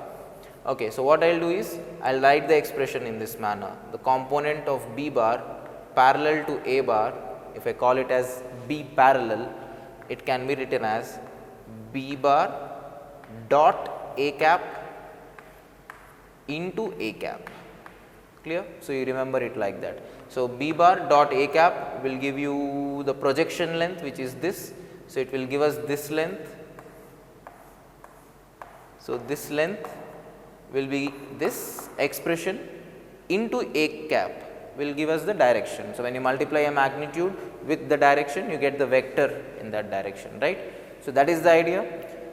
Okay, so, what I will do is I will write the expression in this manner. The component of b bar parallel to a bar, if I call it as b parallel, it can be written as b bar dot a cap into a cap, clear. So, you remember it like that. So, b bar dot a cap will give you the projection length, which is this. So, it will give us this length. So, this length will be this expression into a cap will give us the direction. So, when you multiply a magnitude with the direction, you get the vector in that direction, right. So, that is the idea.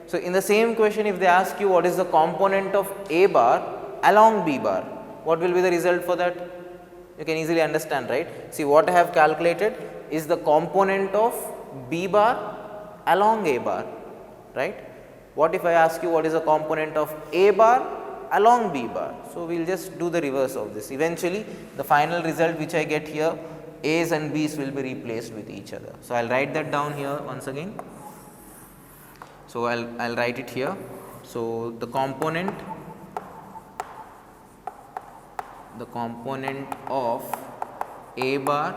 So, in the same question, if they ask you what is the component of a bar along b bar, what will be the result for that? You can easily understand, right. See, what I have calculated is the component of b bar along a bar, right. What if I ask you what is the component of a bar along b bar? So, we will just do the reverse of this. Eventually, the final result which I get here, a's and b's will be replaced with each other. So, I will write that down here once again. So, I will write it here. So, the component of a bar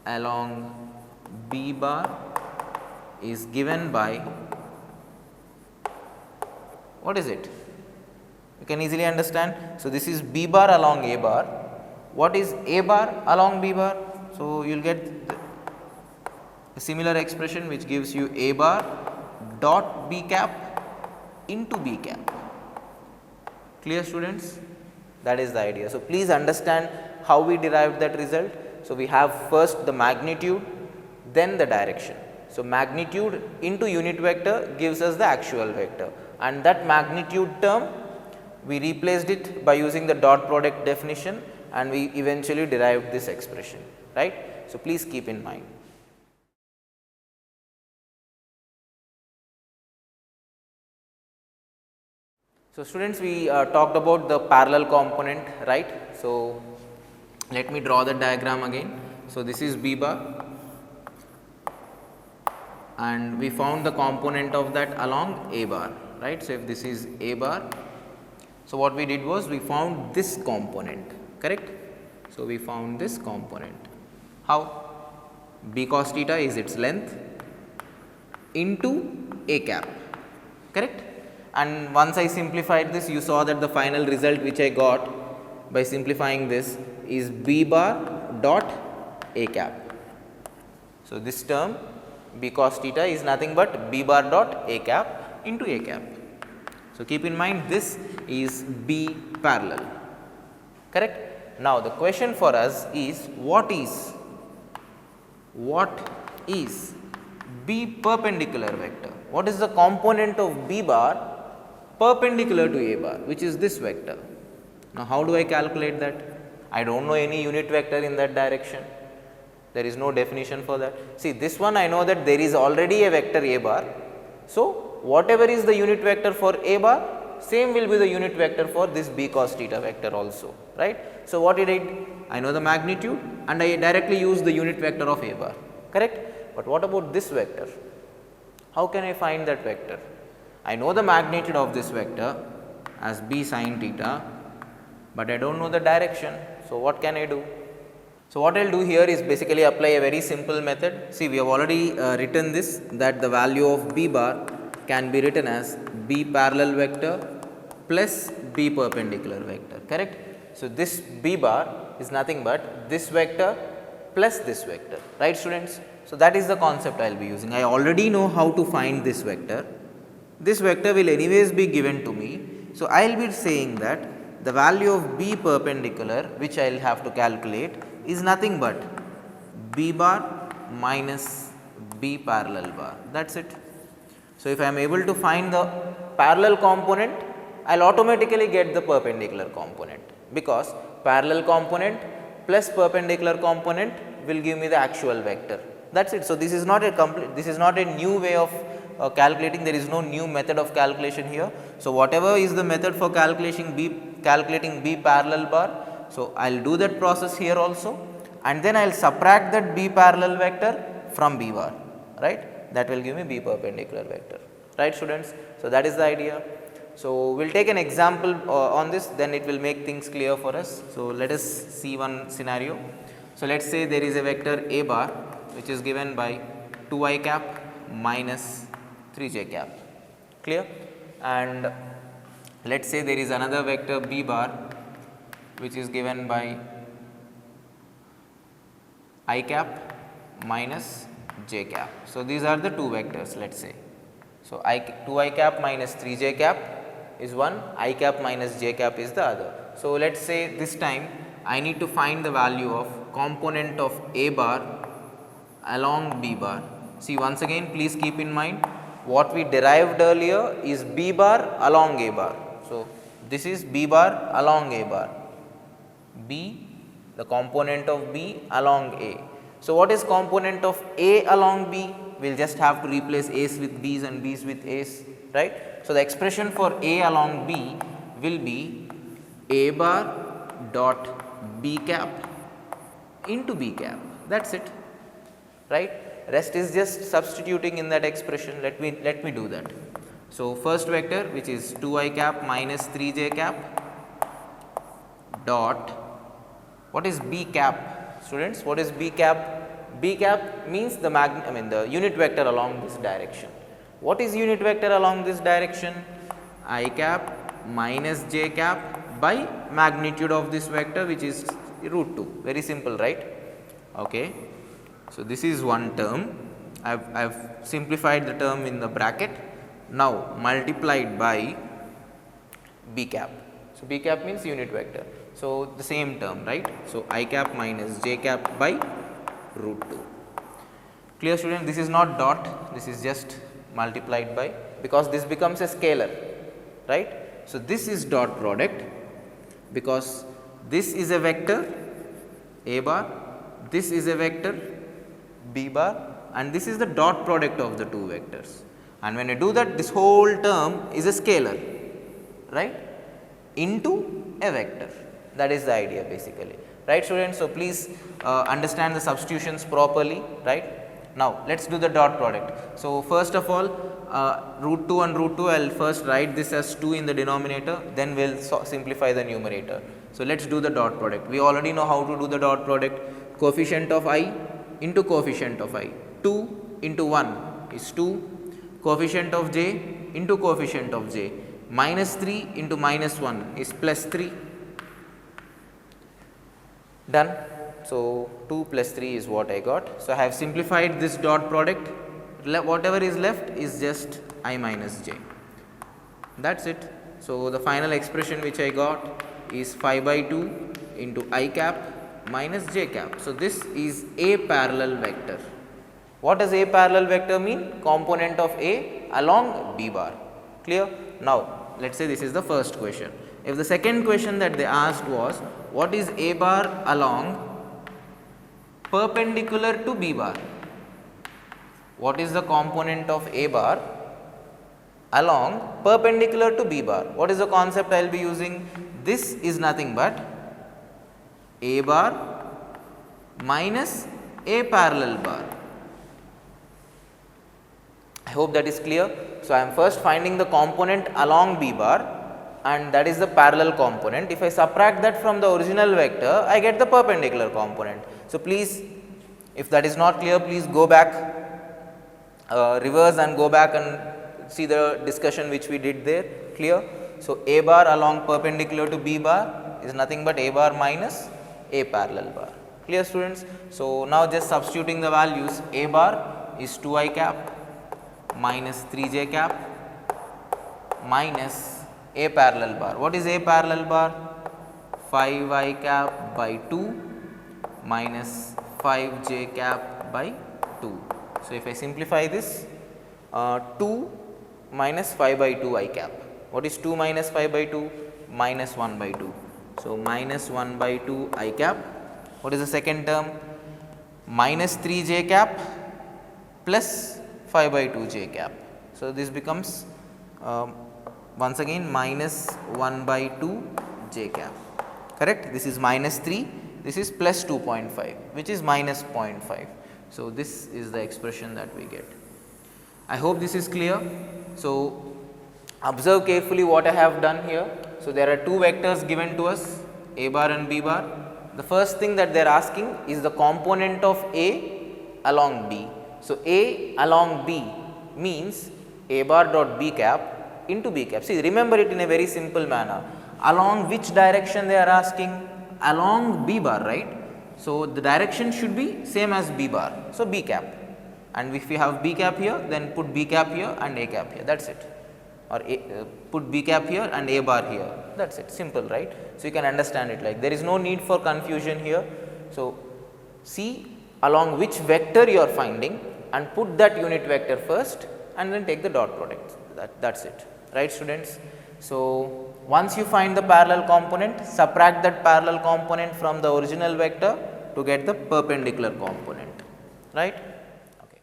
along b bar is given by, what is it? You can easily understand. So, this is b bar along a bar. What is a bar along b bar? So, you will get a similar expression which gives you a bar dot b cap into b cap. Clear, students? That is the idea. So, please understand how we derived that result. So, we have first the magnitude, then the direction. So, magnitude into unit vector gives us the actual vector, and that magnitude term we replaced it by using the dot product definition, and we eventually derived this expression, right. So, please keep in mind. So, students, we talked about the parallel component, right. So, let me draw the diagram again. So, this is b bar and we found the component of that along a bar, right. So, if this is a bar, so what we did was we found this component, correct. So, we found this component. How? B cos theta is its length into a cap, correct. And once I simplified this, you saw that the final result which I got by simplifying this is b bar dot a cap. So, this term b cos theta is nothing but b bar dot a cap into a cap. So, keep in mind this is b parallel, correct. Now, the question for us is what is b perpendicular vector? What is the component of b bar perpendicular to a bar, which is this vector? Now, how do I calculate that? I do not know any unit vector in that direction. There is no definition for that. See, this one I know that there is already a vector a bar. So, whatever is the unit vector for a bar, same will be the unit vector for this b cos theta vector also, right. So, what did I do? I know the magnitude and I directly use the unit vector of a bar, correct. But what about this vector? How can I find that vector? I know the magnitude of this vector as b sin theta, but I do not know the direction. So, what can I do? So, what I will do here is basically apply a very simple method. See, we have already written this, that the value of b bar can be written as b parallel vector plus b perpendicular vector, correct. So, this b bar is nothing but this vector plus this vector, right, students. So, that is the concept I will be using. I already know how to find this vector. This vector will anyways be given to me. So, I will be saying that the value of B perpendicular, which I will have to calculate, is nothing but B bar minus B parallel bar. That is it. So, if I am able to find the parallel component, I will automatically get the perpendicular component, because parallel component plus perpendicular component will give me the actual vector. That is it. So, this is not a new way of calculating. There is no new method of calculation here. So, whatever is the method for calculating B parallel bar, so I will do that process here also, and then I will subtract that B parallel vector from B bar, right. That will give me B perpendicular vector, right students. So, that is the idea. So, we will take an example on this, then it will make things clear for us. So, let us see one scenario. So, let us say there is a vector A bar which is given by 2I cap minus 3j cap, clear, and let us say there is another vector B bar which is given by I cap minus j cap. So, these are the two vectors, let us say. So, 2I cap minus 3j cap is one, I cap minus j cap is the other. So, let us say this time I need to find the value of component of A bar along B bar. See, once again please keep in mind what we derived earlier is B bar along A bar. So, this is B bar along A bar, B, the component of B along A. So, what is component of A along B? We will just have to replace A's with B's and B's with A's, right. So, the expression for A along B will be A bar dot B cap into B cap, that is it, right. Rest is just substituting in that expression. Let me do that. So, first vector, which is 2I cap minus 3j cap dot, what is B cap, students? What is B cap? B cap means the unit vector along this direction. What is unit vector along this direction? I cap minus j cap by magnitude of this vector, which is root 2. Very simple, right? Okay. So, this is one term. I have simplified the term in the bracket. Now, multiplied by B cap. So, B cap means unit vector. So, the same term, right. So, I cap minus j cap by root 2. Clear, student? This is not dot, this is just multiplied by, because this becomes a scalar, right. So, this is dot product, because this is a vector A bar, this is a vector B bar, and this is the dot product of the two vectors. And when you do that, this whole term is a scalar, right, into a vector. That is the idea basically, right students. So, please understand the substitutions properly, right. Now, let us do the dot product. So, first of all, root 2 and root 2, I will first write this as 2 in the denominator, then we will simplify the numerator. So, let us do the dot product. We already know how to do the dot product. Coefficient of I into coefficient of I, 2 into 1 is 2, coefficient of j into coefficient of j, minus 3 into minus 1 is plus 3, done. So, 2 plus 3 is what I got. So, I have simplified this dot product, whatever is left is just I minus j, that is it. So, the final expression which I got is 5 by 2 into I cap minus j cap. So, this is A parallel vector. What does A parallel vector mean? Component of A along B bar, clear. Now, let us say this is the first question. If the second question that they asked was, what is A bar along perpendicular to B bar? What is the component of A bar along perpendicular to B bar? What is the concept I will be using? This is nothing but A bar minus A parallel bar. I hope that is clear. So, I am first finding the component along B bar, and that is the parallel component. If I subtract that from the original vector, I get the perpendicular component. So, please, if that is not clear, please go back, reverse and go back and see the discussion which we did there, clear. So, A bar along perpendicular to B bar is nothing but A bar minus A parallel bar, clear students. So, now just substituting the values, A bar is 2I cap minus 3j cap minus A parallel bar. What is A parallel bar? 5 I cap by 2 minus 5 j cap by 2. So, if I simplify this, 2 minus 5 by 2 I cap. What is 2 minus 5 by 2? Minus 1 by 2. So, minus 1 by 2 I cap. What is the second term? Minus 3 j cap plus 5 by 2 j cap. So, this becomes once again minus 1 by 2 j cap, correct. This is minus 3, this is plus 2.5, which is minus 0.5. So, this is the expression that we get. I hope this is clear. So, observe carefully what I have done here. So, there are two vectors given to us, A bar and B bar. The first thing that they are asking is the component of A along B. So, A along B means A bar dot B cap into B cap. See, remember it in a very simple manner. Along which direction they are asking? Along B bar, right? So, the direction should be same as B bar. So, B cap, and if we have B cap here, then put B cap here and A cap here, that is it, or put B cap here and A bar here, that is it, simple, right. So, you can understand it like there is no need for confusion here. So, see along which vector you are finding and put that unit vector first and then take the dot product, that is it, right students. So, once you find the parallel component, subtract that parallel component from the original vector to get the perpendicular component, right. Okay.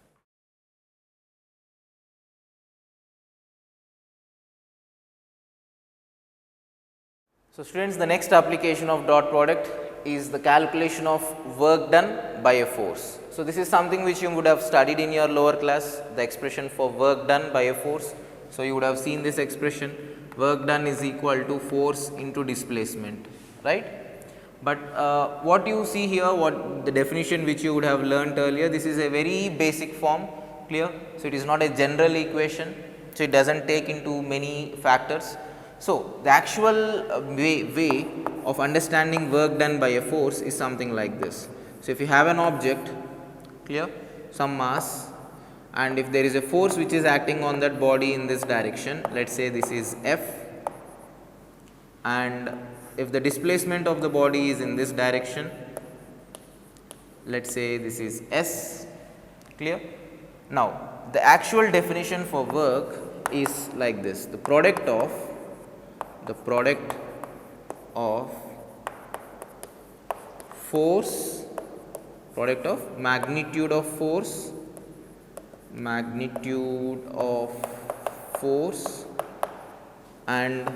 So, students, the next application of dot product is the calculation of work done by a force. So, this is something which you would have studied in your lower class, the expression for work done by a force. So, you would have seen this expression, work done is equal to force into displacement, right. But what you see here, what the definition which you would have learnt earlier, this is a very basic form, clear. So, it is not a general equation, so it does not take into many factors. So, the actual way of understanding work done by a force is something like this. So, if you have an object, clear, some mass, and if there is a force which is acting on that body in this direction, let us say this is F, and if the displacement of the body is in this direction, let us say this is S, clear. Now, the actual definition for work is like this, the product of force, product of magnitude of force and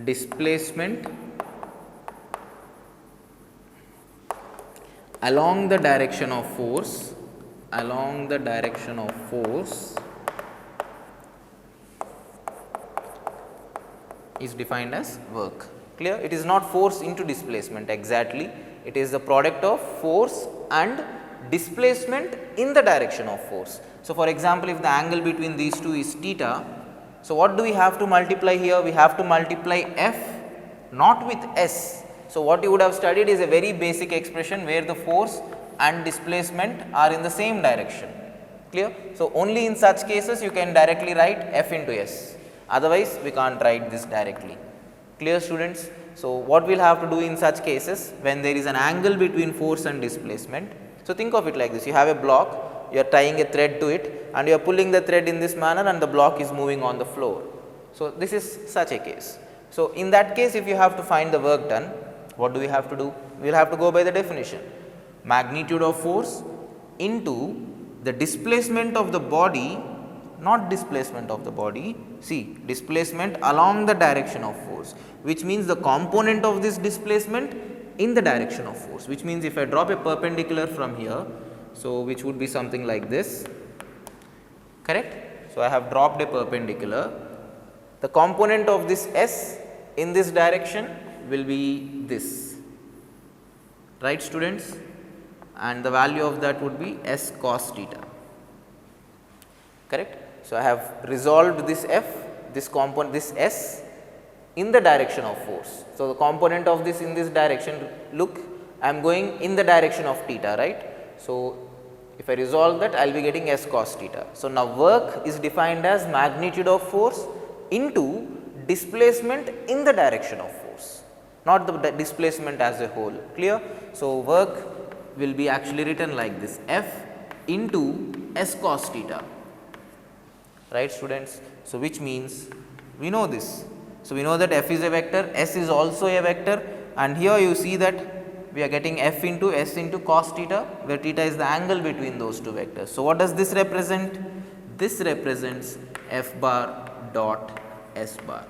displacement along the direction of force, is defined as work, clear. It is not force into displacement exactly, it is the product of force and displacement in the direction of force. So, for example, if the angle between these two is theta, so what do we have to multiply here? We have to multiply F not with S. So, what you would have studied is a very basic expression where the force and displacement are in the same direction, clear. So, only in such cases you can directly write F into S, otherwise we can't write this directly, clear students. So, what we will have to do in such cases when there is an angle between force and displacement. So, think of it like this, you have a block, you are tying a thread to it and you are pulling the thread in this manner and the block is moving on the floor. So, this is such a case. So, in that case if you have to find the work done, what do we have to do? We will have to go by the definition, magnitude of force into the displacement of the body, not displacement of the body, see displacement along the direction of force, which means the component of this displacement in the direction of force, which means if I drop a perpendicular from here, so which would be something like this, correct. So, I have dropped a perpendicular, the component of this S in this direction will be this, right students, and the value of that would be S cos theta, correct. So, I have resolved this F, this component, this S in the direction of force. So, the component of this in this direction, look, I am going in the direction of theta, right. So, if I resolve that, I will be getting S cos theta. So, now work is defined as magnitude of force into displacement in the direction of force. not the displacement as a whole. Clear? So, work will be actually written like this, F into S cos theta, right students. So, which means we know this. So, we know that F is a vector, S is also a vector, and here you see that we are getting F into S into cos theta, where theta is the angle between those two vectors. So, what does this represent? This represents F bar dot S bar.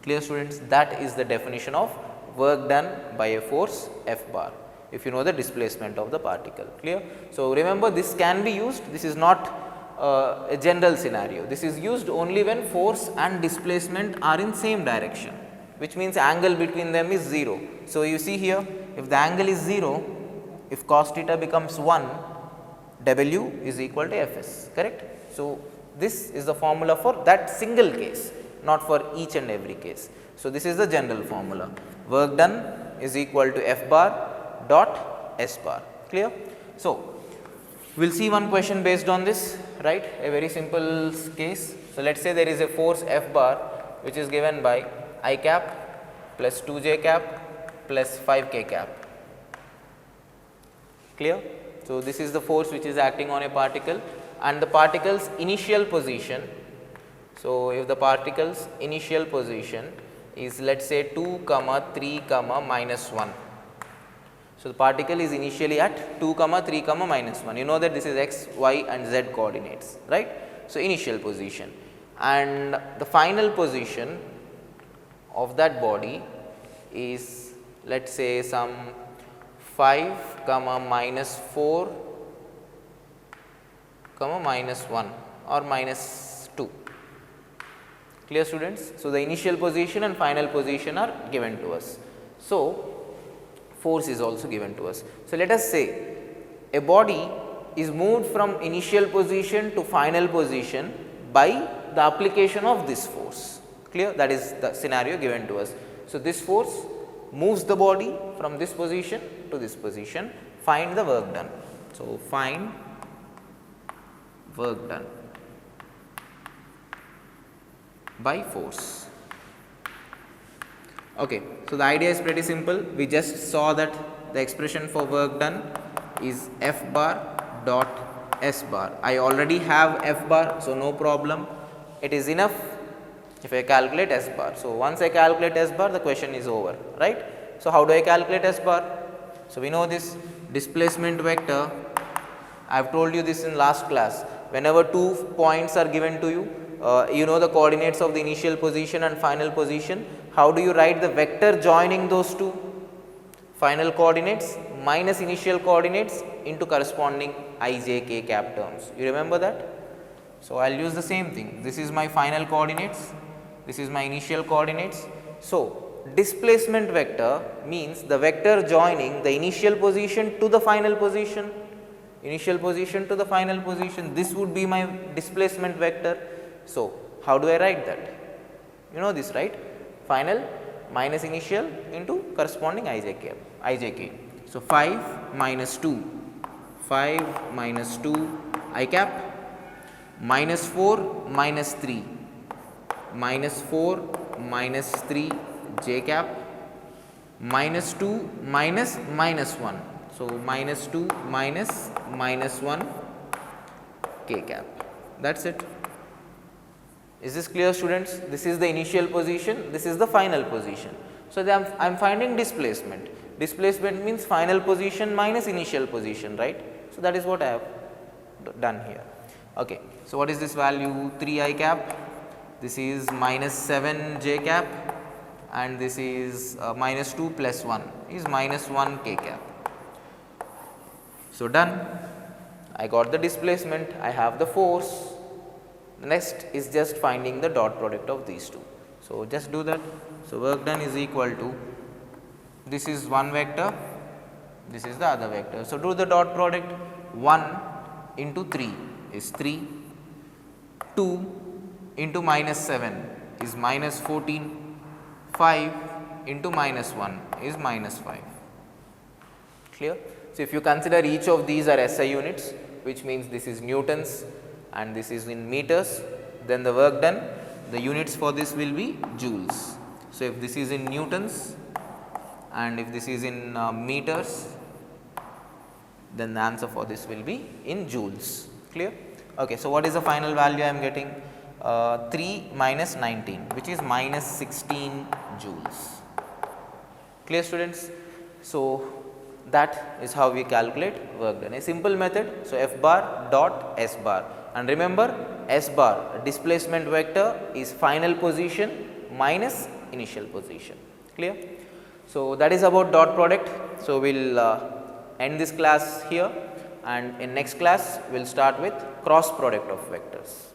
Clear students? That is the definition of work done by a force F bar, if you know the displacement of the particle. Clear? So, remember this can be used, this is not a general scenario, this is used only when force and displacement are in same direction, which means angle between them is 0. So, you see here, if the angle is 0, if cos theta becomes 1, W is equal to Fs, correct. So, this is the formula for that single case, not for each and every case. So, this is the general formula, work done is equal to F bar dot S bar. Clear? So, we will see one question based on this, right, a very simple case. So, let us say there is a force F bar which is given by I cap plus 2j cap plus 5k cap. Clear? So, this is the force which is acting on a particle, and the particle's initial position. So, if the particle's initial position is let us say 2, 3, minus 1. So, the particle is initially at 2, 3, minus 1. You know that this is x, y and z coordinates, right. So, initial position, and the final position of that body is let us say some 5, minus 4, minus 1 or minus 2. Clear students? So, the initial position and final position are given to us. So, force is also given to us. So, let us say a body is moved from initial position to final position by the application of this force. Clear? That is the scenario given to us. So, this force moves the body from this position to this position. Find the work done. So, find work done by force. Okay. So, the idea is pretty simple. We just saw that the expression for work done is F bar dot S bar. I already have F bar, so no problem. It is enough if I calculate S bar. So, once I calculate S bar, the question is over, right. So, how do I calculate S bar? So, we know this displacement vector. I have told you this in last class. Whenever 2 points are given to you, you know the coordinates of the initial position and final position. How do you write the vector joining those two? Final coordinates minus initial coordinates into corresponding I, j, k cap terms. You remember that? So, I will use the same thing. This is my final coordinates, this is my initial coordinates. So, displacement vector means the vector joining the initial position to the final position, initial position to the final position. This would be my displacement vector. So, how do I write that? You know this, right? Final minus initial into corresponding ijk. So, 5 minus 2, 5 minus 2 I cap, minus 4 minus 3, minus 4 minus 3 j cap, minus 2 minus minus 1. So, minus 2 minus minus 1 k cap. That is it. Is this clear, students? This is the initial position, this is the final position. So, I am finding displacement. Displacement means final position minus initial position, right. So, that is what I have done here. Okay. So, what is this value? 3 I cap, this is minus 7 j cap, and this is minus 2 plus 1 is minus 1 k cap. So, done. I got the displacement, I have the force. Next is just finding the dot product of these two. So, just do that. So, work done is equal to, this is one vector, this is the other vector. So, do the dot product. 1 into 3 is 3, 2 into minus 7 is minus 14, 5 into minus 1 is minus 5. Clear? So, if you consider each of these are SI units, which means this is newtons and this is in meters, then the work done, the units for this will be joules. So, if this is in newtons, and if this is in meters, then the answer for this will be in joules. Clear? Okay, so what is the final value I am getting? 3 minus 19, which is minus 16 joules. Clear, students? So that is how we calculate work done. A simple method. So F bar dot S bar, and remember S bar displacement vector is final position minus initial position. Clear? So that is about dot product. So we'll end this class here, and in next class we'll start with cross product of vectors.